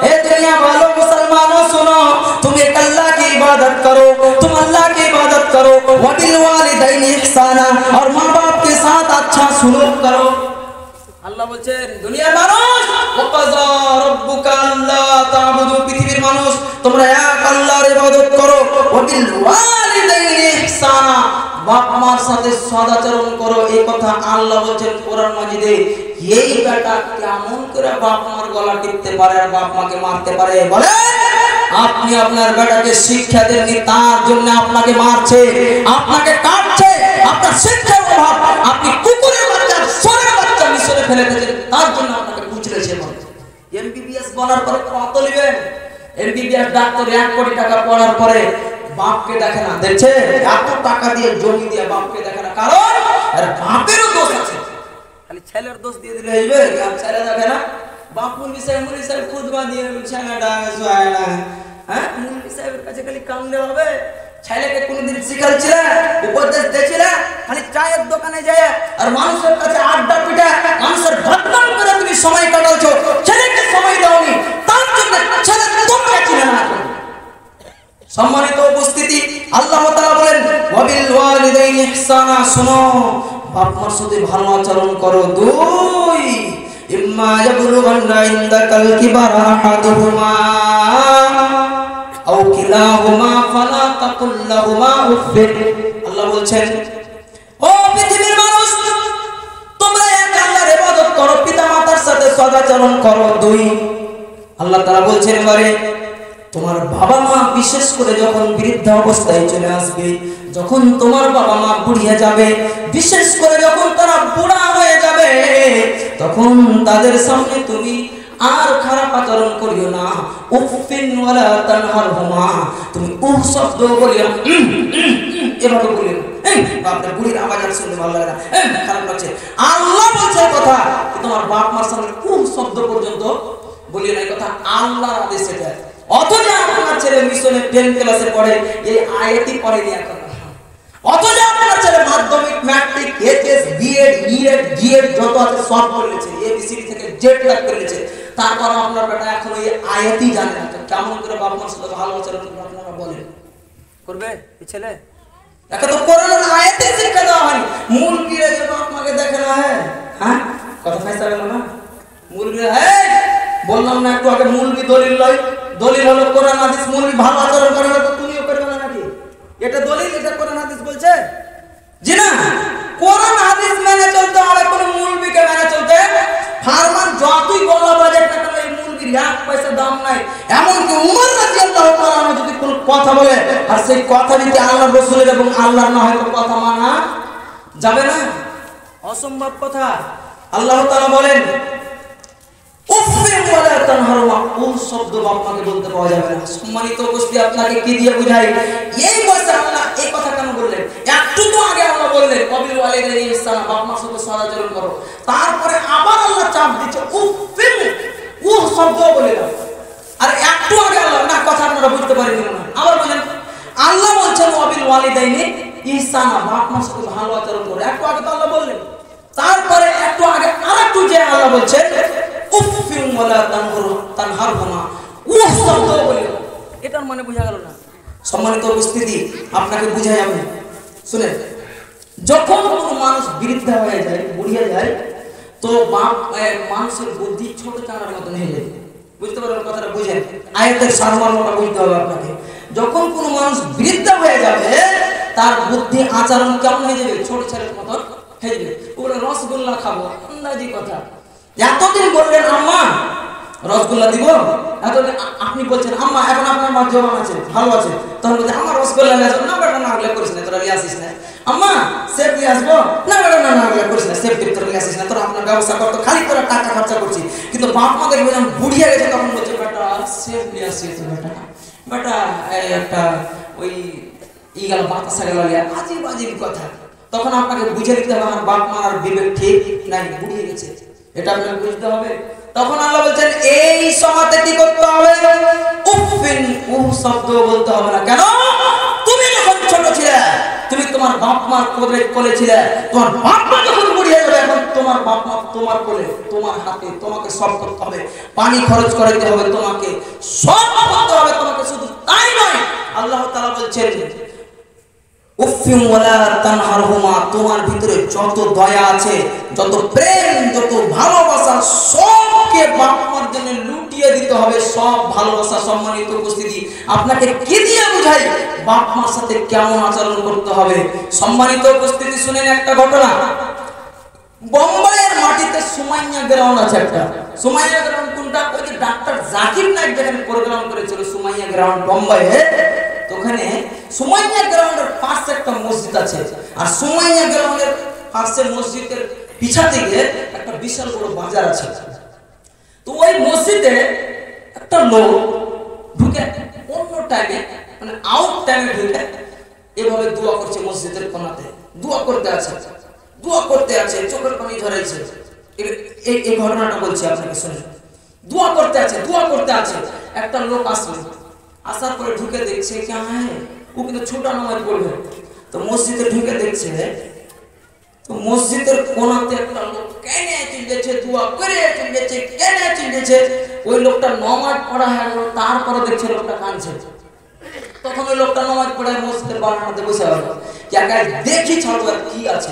এ দুনিয়া ভালো মুসলমানও শুনো, তুমি আল্লাহকে ইবাদত করো, तुम अल्लाह की इबादत करो, व बिल वालिदैन इहसाना, और माँ बाप के साथ अच्छा सुलूक करो। আল্লাহ বলছেন দুনিয়ার মানুষ ওয়াকাযা রাব্বুকা আল্লা তা'বুদু, পৃথিবীর মানুষ তোমরা এক আল্লাহর ইবাদত করো, ওয়া বিল ওয়ালিদাইনি ইহসানা, বাপ মার সাথে সদাচরণ করো। এই কথা আল্লাহ বলছেন কোরআন মাজিদে। এই বেটা কেমন করে বাপ মার গলা টিপতে পারে আর বাপ মাকে মারতে পারে? বলে আপনি আপনার বেটাকে শিক্ষা দেননি, তার জন্য আপনাকে মারছে, আপনাকে কাটছে। আপনার শিক্ষার অভাব, আপনি কুকুরের বাচ্চা সোরের বাচ্চা মিশরে ফেলে দিয়েছেন, তার জন্য আপনাকে কুচলেছে। এমবিবিএস বলার পরে কত নেবেন? এমবিবিএস ডাক্তার 1 কোটি টাকা পড়ার পরে বাপকে দেখে না, দেখছে এত টাকা দিয়ে জমি দিয়ে বাপকে দেখে না, কারণ আর বাপেরও দোষ আছে, খালি ছেলের দোষ দিয়ে দিলে হইবে? আর ছেলে দেখে না, বাপ মুলবি সাহেব খুদবা দিয়ে ছেলেটা হয় না। হ্যাঁ, মুলবি সাহেবের কাছে খালি কান্দে হবে। ছেলেকে কোনদিন শিখাচ্ছিল, উপদেশ দিয়েছিল? খালি চায়ের দোকানে যায় আর মানুষের কাছে আড্ডা পিটা, মানুষের বদনাম করে তুমি সময় কাটাচ্ছো, ছেলেকে সময় দাওনি, তার জন্য ছেলে তোমাকে চিনে না। সম্মানিত উপস্থিতি, আল্লাহ তাআলা বলেন ওয়া বিল ওয়ালিদাইনি ইহসানা, শুনো বাপ মার সাথে ভালো আচরণ করো। 2 ইম্মা ইয়াবলুগান্না ইনদাকাল কিবারা আহাদুহুমা আও কিলাহুমা ফালা তাকুল লাহুমা উফফিন। আল্লাহ বলছেন ও পৃথিবীর মানুষ তোমরা এক আল্লাহর ইবাদত করো, পিতামাতার সাথে সদাচরণ করো। 2 আল্লাহ তাআলা বলছেন এবারে তোমার বাবা মা বিশেষ করে যখন বৃদ্ধ অবস্থায় চলে আসবে, যখন তোমার বাবা মা বুড়িয়ে যাবে, বিশেষ করে যখন তারা বুড়া হয়ে যাবে, তখন তাদের সামনে তুমি আর খারাপ আচরণ করিও না। উফিন ওয়ালা তানহারহুমা, তুমি উফ শব্দ বলিও না, এভাবে বলিও না। বাপরে বুড়ির আওয়াজ আর শুনতে ভালো লাগে না, খারাপ লাগছে। আল্লাহ বলছে কথা তোমার বাপ মার সামনে উফ শব্দ পর্যন্ত বলিও না, এই কথা আল্লাহর আদেশ। এটা অথচ আপনার ছেলে মিশনে 10 ক্লাসে পড়ে, এই আয়াতই পড়েনি এখন। অথচ আপনার ছেলে মাধ্যমিক, ম্যাট্রিক, এইচএস, বিএড, ইএড, জিএড যত আছে সব পড়েছে, এবিসিডি থেকে জেড লাগ করেছে, তারপর আপনার বেটা এখন এই আয়াতই জানে না। কেমন করে বাপ মার সাথে ভালো আচরণ করবে আপনারা বলেন? করবে এই ছেলে? একে তো কোরআনের আয়াতে শিক্ষা দেওয়া হয়নি। মুলবিরা যে বাপ মাকে দেখে না, হ্যাঁ কথা ফাইসা গেল না? মুলবিরা বললাম না একটু আগে, মুলবি দলিল লয়, দলিল হলো কোরআন হাদিস। মুলবি ভালো আচরণ করে না তো তুমিও করবে না নাকি? এটা দলিল, এটা কোরআন হাদিস বলছে? জি না, কোরআন হাদিস মেনে চলতে হবে, কোন মুলবিকে মেনে চলতে ফারমান যতই গলা বাজে টাকা এই মুলবির 1 পয়সা দাম নাই। এমনকি উমর রাদিয়াল্লাহু তাআলা যদি কোনো কথা বলে আর সেই কথা যদি আল্লাহর রাসূলের এবং আল্লাহর না হয় তো কথা মানা যাবে না, অসম্ভব কথা। আল্লাহ তাআলা বলেন উফিন ওয়ালা তানহারহুমা, উফ শব্দ বাপ মাকে বলতে পাওয়া যাবে না। সম্মানিত উপস্থিতি, আপনাকে কি দিয়ে বুঝাই? এই বয়সে আল্লাহ এই কথা কেন বললেন? একটু তো আগে আল্লাহ বললেন ওয়াবিল ওয়ালিদাইনি ইহসানা, বাপ মার সাথে সদাচরণ করো। তারপরে আবার আল্লাহ চাপ দিচ্ছে উফিন, উফ শব্দ বলে দাও। আর একটু আগে আল্লাহ না, কথা আপনারা বুঝতে পারেননি না, আবার বলেন আল্লাহ বলছেন ওয়াবিল ওয়ালিদাইনি ইহসানা, বাপ মার সাথে ভালো আচরণ করো। একটু আগে তো আল্লাহ বললেন, তারপরে একটু আগে আরেকটু যে আল্লাহ বলছেন উফিন ওয়ালা তানহারহুমা, উফ শব্দ বলে দাও। এটার মানে বোঝা গেল না? সম্মানিত উপস্থিতি, আপনাকে বুঝাই আমি, শুনেন। যখন কোনো মানুষ বৃদ্ধ হয়ে যায়, বুড়িয়ে যায়, তো মানুষের বুদ্ধি ছোট চাঁড়ার মতন হয়ে যায়। বুঝতে পারবেন কথাটা? বুঝেন, আয়াতের সারমর্মটা বুঝতে হবে আপনাকে। যখন কোনো মানুষ বৃদ্ধ হয়ে যাবে, তার বুদ্ধি আচরণ কেমন হয়ে যাবে? ছোট ছেলের মতন হয়ে যাবে। ওগুলো রসগোল্লা খাবো, আন্দাজি কথা। এতদিন বললেন আম্মা রসগোল্লা দিব, এতদিন আপনি বলছেন আম্মা এখন আপনার মা জবান আছে, ভালো আছে, তখন বলছেন আমার রসগোল্লা নিয়ে আসবো না বেটা, না ওগুলো করিস না, তোরা নিয়ে আসিস না। আম্মা সেফ নিয়ে আসবো না বেটা, না ওগুলো করিস না, সেফ তোরা নিয়ে আসিস না, তোরা আপনার ব্যবস্থা করতো, খালি তোরা টাকা খরচা করছি। কিন্তু বাপ মা দেখবে যখন বুড়িয়ে গেছে তখন বলছে বেটা সেফ নিয়ে আসিস তো বেটা, বেটা একটা ওই ই গেল বাতাসা গেল, আজিব আজিব কথা। তখন আপনাকে বুঝে দিতে হবে আমার বাপ মার বিবেক ঠিক নাই, বুড়িয়ে গেছে, এটা আপনাকে বুঝতে হবে। তখন আল্লাহ বলছেন এই সময়তে কি করতে হবে? উফিন, উফ শব্দ বলতে হবে না। কেন? তুমি যখন ছোট ছিলে, তুমি তোমার বাপ মার কোলে ছিলে, তোমার বাপ মা যখন বুড়িয়ে যাবে, এখন তোমার বাপ মা তোমার কোলে, তোমার হাতে, তোমাকে সব করতে হবে, পানি খরচ করতে হবে, তোমাকে সব করতে হবে তোমাকে। শুধু তাই নয়, আল্লাহ তাআলা বলছেন উফিন ওয়ালা তানহারহুমা, তোমার ভিতরে যত দয়া আছে, যত প্রেম, যত ভালোবাসা, সবকে বাপ মার জন্য লুটিয়ে দিতে হবে, সব ভালোবাসা। সম্মানিত উপস্থিতি, আপনাকে কি দিয়ে বুঝাই বাপ মার সাথে কেমন আচরণ করতে হবে? সম্মানিত উপস্থিতি, শুনেন একটা ঘটনা। বোম্বাইয়ের মাটিতে সুমাইয়া গ্রাউন্ড আছে একটা। সুমাইয়া গ্রাউন্ড কোনটা? ওই যে ডাক্তার জাকির নাইক যেখানে প্রোগ্রাম করেছিল সুমাইয়া গ্রাউন্ড বোম্বাইয়ে, তো ওখানে সুমাইয়া গ্রাউন্ডের পাশে একটা মসজিদ আছে। আর সুমাইয়া গ্রাউন্ডের পাশে মসজিদের পিছা দিকে একটা বিশাল বড় বাজার আছে। তো ওই মসজিদে একটা লোক ঢুকে অন্য টাইমে, মানে আউট টাইমে ঢুকে এভাবে দোয়া করছে মসজিদের কোণাতে, দোয়া করতে আছে, দোয়া করতে আছে, চোখের পানি ঝরাইছে। এই ঘটনাটা বলছি আপনাকে, শুনুন। দোয়া করতে আছে, দোয়া করতে আছে। একটা লোক আসলো, আসার পরে ঢুকে দেখছে কি হ্যাঁ ও কিন্তু ছোটা নামাজ পড়বে। তো মসজিদে ঢুকে দেখছে, তো মসজিদের কোণাতে একটা লোক কেনে চিল্লেছে, দোয়া করে চিল্লেছে, কেনে চিল্লেছে। ওই লোকটা নামাজ পড়া হয়ে গেল, তারপরে দেখছে লোকটা কাঁদছে। তখন ওই লোকটা নামাজ পড়ে মসজিদের বারান্দাতে বসে গেল, দেখি ছাড়ো কি আছে,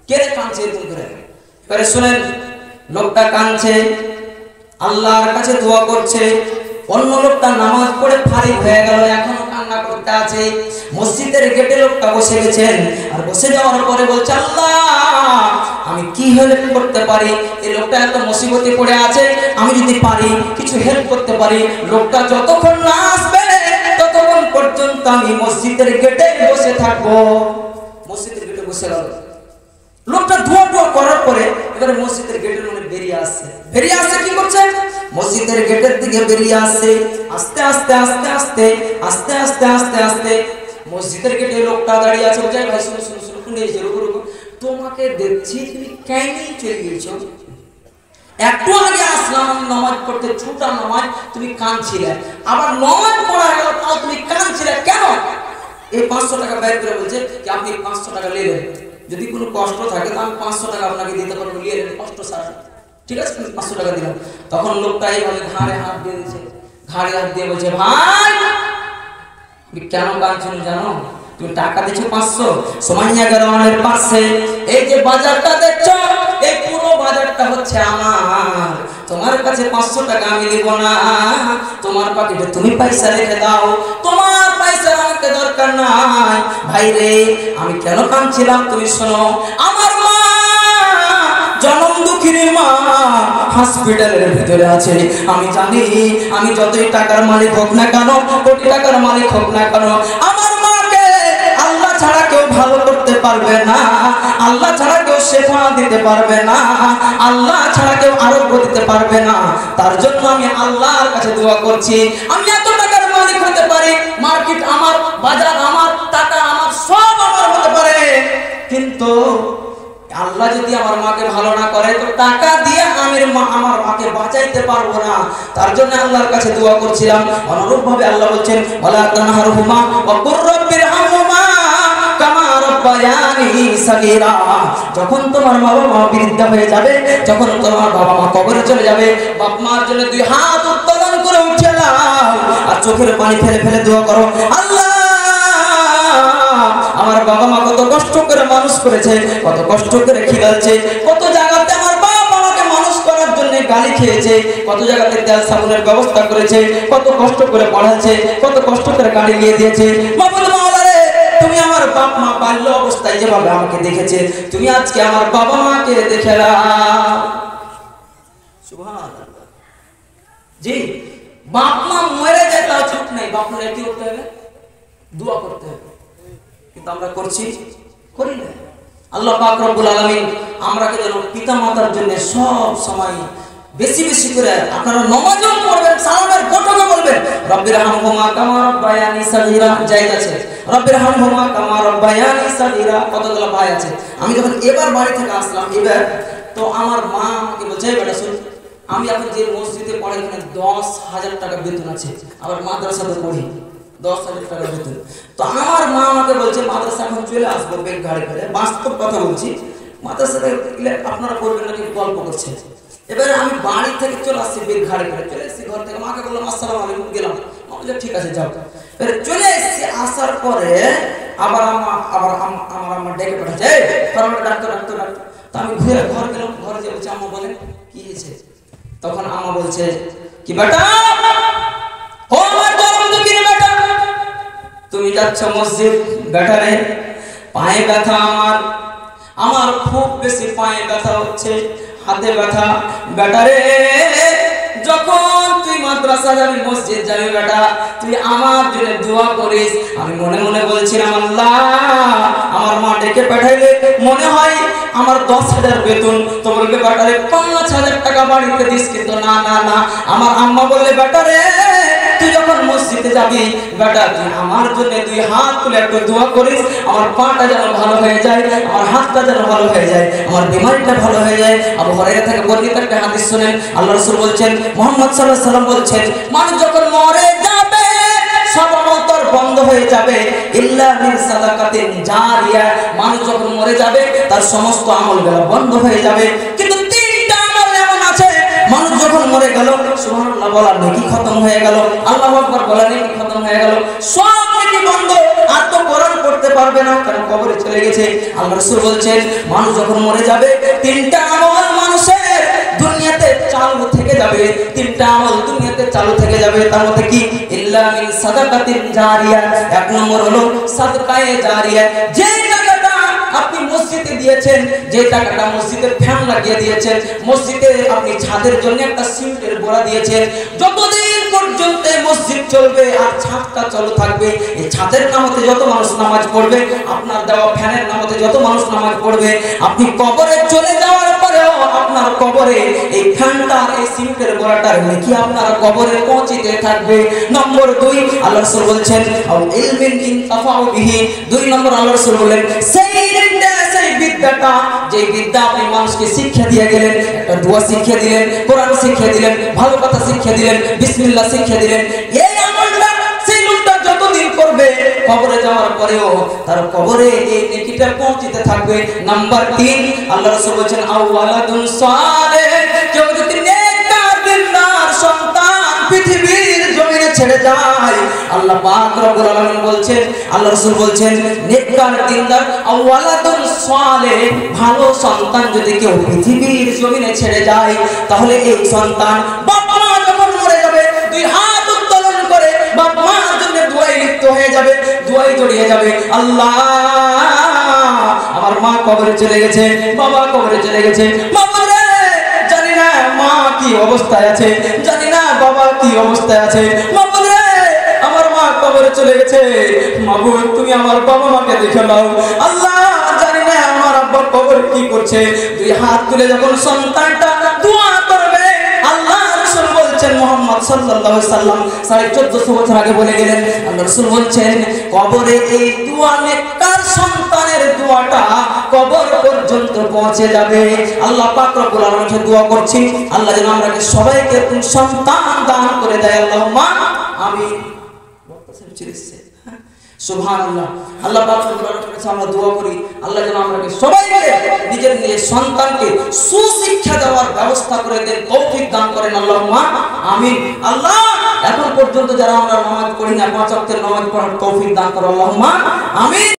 কে কাঁদছে এরকম করে। এবারে শুনেন, লোকটা কাঁদছে, আল্লাহর কাছে দোয়া করছে। অন্য লোকটা নামাজ পড়ে ফারিগ হয়ে গেল, এখনো কান্না করতে আছে। মসজিদের গেটে লোকটা বসে গেছেন, আর বসে যাওয়ার পরে বলছে আল্লাহ আমি কি হেল্প করতে পারি? এই লোকটা এত মুসিবতে পড়ে আছে, আমি যদি পারি কিছু হেল্প করতে পারি। লোকটা যতক্ষণ না আসবে ততক্ষণ পর্যন্ত আমি মসজিদের গেটে বসে থাকবো। মসজিদের গেটে বসে গেল। লোকটা ধোয়া করার পরে এবারে মসজিদের গেটের মনে বেরিয়ে আসছে। বেরিয়ে আসছে কি করছে? মসজিদের গেটের দিকে বেরিয়ে আসছে। আস্তে আস্তে আস্তে আস্তে আস্তে আস্তে আস্তে আস্তে মসজিদের গেটে লোকটা দাঁড়িয়ে আছে। বলছে ভাই শুনো শুনো শুনো, শুনে এসে রুকু রুকু, তোমাকে দেখছি তুমি কেন চলে গিয়েছো? একটু আগে আসলাম নামাজ পড়তে, ছোটা নামাজ, তুমি কাঁদছিলে, আবার নামাজ পড়া গেল তাও তুমি কাঁদছিলে কেন? এই 500 টাকা বের করে বলছে যে আপনি 500 টাকা নেবেন, যদি কোনো কষ্ট থাকে তো আমি 500 টাকা আপনাকে দিতে পারবো, নিয়ে নেবেন কষ্ট সারা। ঠিক আছে, 500 টাকা দিলাম। তখন লোকটা এইভাবে ঘাড়ে হাত দিয়ে দিয়েছে, ঘাড়ে হাত দিয়ে বলছে ভাই তুমি কেন কাঁদছো জানো? তুমি টাকা দিচ্ছ 500, সুমাইয়া গ্রাউন্ডের পাশে এই যে বাজারটা দেখছো, এই পুরো বাজারটা হচ্ছে আমার। তোমার কাছে 500 টাকা আমি দেব না, তোমার পকেটে তুমি পয়সা রেখে দাও, তোমার পয়সা আমাকে দরকার নাই। ভাই রে আমি কেন কাঁদছিলাম তুমি শোনো। আমার মা জনম দুঃখিনী মা হসপিটালের ভিতরে আছে। আমি জানি আমি যতই টাকার মালিক হোক না কেন, কোটি টাকার মালিক হোক না কেন, আমার মাকে আল্লাহ ছাড়া কেউ ভালো করতে পারবে না, আল্লাহ ছাড়া কেউ শেফা দিতে পারবে না, আল্লাহ ছাড়া কেউ আরোগ্য দিতে পারবে না। তার জন্য আমি আল্লাহর কাছে দোয়া করছি। আমি এত টাকার মালিক হতে পারি, মার্কেট আমার, বাজার আমার, টাকা আমার, সব আমার হতে পারে, কিন্তু আল্লাহ যদি আমার মাকে ভালো না করে তো টাকা দিয়ে আমি আমার মাকে বাঁচাইতে পারবো না। তার জন্য আল্লাহর কাছে দোয়া করছিলাম। অনুরূপ ভাবে আল্লাহ বলছেন ওয়ালা তানহারহুমা ওয়া কুর রাব্বিরহামহুমা কামা রাব্বায়ানি সাগীরা। যখন তোমার বাবা মা বৃদ্ধ হয়ে যাবে, যখন তোমার বাবা মা কবরে চলে যাবে, বাপ মার জন্য দুই হাত উত্তোলন করে উঠে নাও আর চোখের পানি ফেলে ফেলে দোয়া করো, আল্লাহ আমার বাবা মা কত কষ্ট করে মানুষ করেছে, কত কষ্ট করে খিলাচ্ছে, কত জায়গাতে আমার বাবা আমাকে মানুষ করার জন্য গালি খেয়েছে, কত জায়গাতে তেল সাবুনের ব্যবস্থা করেছে, কত কষ্ট করে পড়াচ্ছে, কত কষ্ট করে গাড়ি নিয়ে দিয়েছে। মাবুদ মাওলা রে, তুমি আমার বাপ মা বাল্য অবস্থায় যেভাবে আমাকে দেখেছে, তুমি আজকে আমার বাবা মাকে দেখে নাও। সুবহানাল্লাহ। জি, বাপ মা মরে যায় তাও চুপ নেই, বাপ মাকে কি করতে হবে? দোয়া করতে হবে। কিন্তু আমরা করছি, করি না। আল্লাহ পাক রব্বুল আলামিন আমরাকে যেন পিতা মাতার জন্য সব সময় বেশি বেশি করে, আপনারা নামাজও পড়বেন, সালামের বটকে বলবেন রব্বিরহামহুমা কামা রাব্বায়ানি সাগীরা, জায়েজ আছে রব্বিরহামহুমা কামা রাব্বায়ানি সাগীরা। কতগুলো ভাই আছে। আমি যখন এবার বাড়ি থেকে আসলাম, এবার তো আমার মা আমাকে বলছে বেটা শুন, আমি এখন যে মসজিদে পড়াই এখানে 10,000 টাকা বেতন আছে, আবার মাদ্রাসাতে পড়ি 10,000 টাকা বেতন। তো আমার মা আমাকে বলছে মাদ্রাসা এখন চলে আসবো বেগ গাড়ি করে, বাস্তব কথা বলছি, মাদ্রাসাতে আপনারা করবেন নাকি গল্প করছে। এবারে আমি বাড়ি থেকে চলে আসছি বেগ গাড়ি করে, চলে এসেছি ঘর থেকে, মাকে বললাম আসসালামু আলাইকুম, গেলাম, মা বলছে ঠিক আছে যাও। এবারে চলে এসেছি, আসার পরে আবার আমার আম্মা ডেকে পাঠাচ্ছে, ডাক্তার ডাক্তার ডাক্তার। তো আমি ঘুরে ঘর গেলাম, ঘরে যে বলছে আম্মা বলেন কি হয়েছে? তখন আম্মা বলছে কি বেটা, ও আমার জন্ম দুঃখীর বেটা, তুমি যাচ্ছ মসজিদ, বেটা রে পায়ে ব্যথা, আমার খুব বেশি পায়ে ব্যথা হচ্ছে, হাতে ব্যথা, বেটা রে যখন তুই মাদ্রাসা যাবি, মসজিদ যাবি, বেটা তুই আমার জন্য দোয়া করিস। আমি মনে মনে বলছিলাম আল্লাহ আমার মা ডেকে পাঠাইলে মনে হয় আমার 10,000 বেতন, তো বলবে বেটা রে 5,000 টাকা বাড়িতে দিস, কিন্তু না না না, আমার আম্মা বললে বেটা রে তুই যখন মসজিদে যাবি, বেটা তুই আমার জন্য দুই হাত তুলে একটু দোয়া করিস, আমার পাটা যেন ভালো হয়ে যায়, আমার হাতটা যেন ভালো হয়ে যায়, আমার বিমারিটা ভালো হয়ে যায়। আবু হুরায়রা থেকে বর্ণিত একটা হাদিস শুনেন, আল্লাহ রাসূল বলছেন, মুহাম্মদ সাল্লাল্লাহু আলাইহি সাল্লাম বলছেন, মানুষ যখন মরে যাবে সব আমল তার বন্ধ হয়ে যাবে, ইল্লা মিন সাদাকাতিন জারিয়া। মানুষ যখন মরে যাবে তার সমস্ত আমলগুলো বন্ধ হয়ে যাবে, কিন্তু তিনটা আমল এমন আছে মানুষ যখন মরে গেল সুবহানাল্লাহ বলার নেকি খতম হয়ে গেল, আল্লাহু আকবার বলার নেকি খতম হয়ে গেল, সব নেকি বন্ধ, আর তো কোরআন পড়তে পারবে না, কারণ কবরে চলে গেছে। আল্লাহ রাসূল বলছেন মানুষ যখন মরে যাবে তিনটা আমল মানুষের দুনিয়াতে চালু থেকে যাবে, তিনটা আমল দুনিয়াতে চালু থেকে যাবে। তার মধ্যে কি? ইল্লা মিন সাদাকাতিন জারিয়া। এক নম্বর হলো সাদকায়ে জারিয়া, যে টাকাটা আপনি মসজিদে দিয়েছেন, যে টাকাটা মসজিদের ফ্যান লাগিয়ে দিয়েছেন, মসজিদে আপনি ছাদের জন্য একটা সিমেন্টের গোড়া দিয়েছেন, যতদিন পর্যন্ত মসজিদ চলবে আর ছাদটা চালু থাকবে, এই ছাদের নামতে যত মানুষ নামাজ পড়বে, আপনার দেওয়া ফ্যানের নামতে যত মানুষ নামাজ পড়বে, আপনি কবরে চলে যাওয়ার পরেও আপনার কবরে এই ফ্যানটা এই সিমেন্টের গোড়াটার নেকি আপনার কবরে পৌঁছিতে থাকবে। নম্বর 2 আল্লাহ রাসূল বলছেন আও ইলমিন ইনতাফাউ বিহি। 2 নম্বর আল্লাহ রাসূল বলেন সেই বিদ্যাটা, যে বিদ্যা আপনি মানুষকে শিক্ষা দিয়ে গেলেন, একটা দোয়া শিক্ষা দিলেন, কোরআন শিক্ষা দিলেন, ভালো কথা শিক্ষা দিলেন, বিসমিল্লাহ শিক্ষা দিলেন, এই আমলটা সেই লোকটা যতদিন করবে কবরে যাওয়ার পরেও তার কবরে এই নেকিটা পৌঁছতে থাকবে। নাম্বার 3 আল্লাহ রাসূল বলেন আওয়ালাদুন সালেহ, কেউ যদি নেককার দিনদার সন্তান পৃথিবীর জমিনে ছেড়ে যায়, আল্লাহ পাক রব্বুল আলামিন বলছেন, আল্লাহ রাসূল বলছেন নেককার দিনদার আওয়ালাদুন সালেহ, ভালো সন্তান যদি কেউ পৃথিবীর জমিনে ছেড়ে যায়, তাহলে এই সন্তান বাবা মা যখন মরে যাবে দুই হাত উত্তোলন করে বাবা মার জন্য দোয়ায় লিপ্ত হয়ে যাবে, দোয়ায় জড়িয়ে যাবে। আল্লাহ আমার মা কবরে চলে গেছে, বাবা কবরে চলে গেছে, বাবা রে জানি না মা কি অবস্থায় আছে, জানি না বাবা কি অবস্থায় আছে, বাবা রে আমার মা কবরে চলে গেছে, মাবুদ তুমি আমার বাবা মাকে দেখে নাও। আল্লাহ কবরে কি করছে, দুই হাত তুলে যখন সন্তানটা দোয়া করবে, আল্লাহ রাসূল বলছেন মুহাম্মদ সাল্লাল্লাহু আলাইহি সাল্লাম 1450 বছর আগে বলে গেলেন, আল্লাহ রাসূল বলছেন কবরে এই দোয়া নেককার সন্তানের দোয়াটা কবর পর্যন্ত পৌঁছে যাবে। আল্লাহ পাক রব্বুল আলামিনকে দোয়া করছি, আল্লাহ যেন আমাকে সবাইকে সন্তান দান করে দেয়, আল্লাহুম্মা আমিন। সুবহানাল্লাহ। আল্লাহ পাক রব্বুল আলামিনের কাছে আমরা দোয়া করি, আল্লাহ যেন আমাকে সবাইকে নিজের সন্তানকে সুশিক্ষা দেওয়ার ব্যবস্থা করে দেন, তৌফিক দান করেন, আল্লাহুম্মা আমিন। আল্লাহ এখন পর্যন্ত যারা আমরা নামাজ পড়ি না, 5 ওয়াক্তের নামাজ পড়ার তৌফিক দান করো, আল্লাহুম্মা আমিন।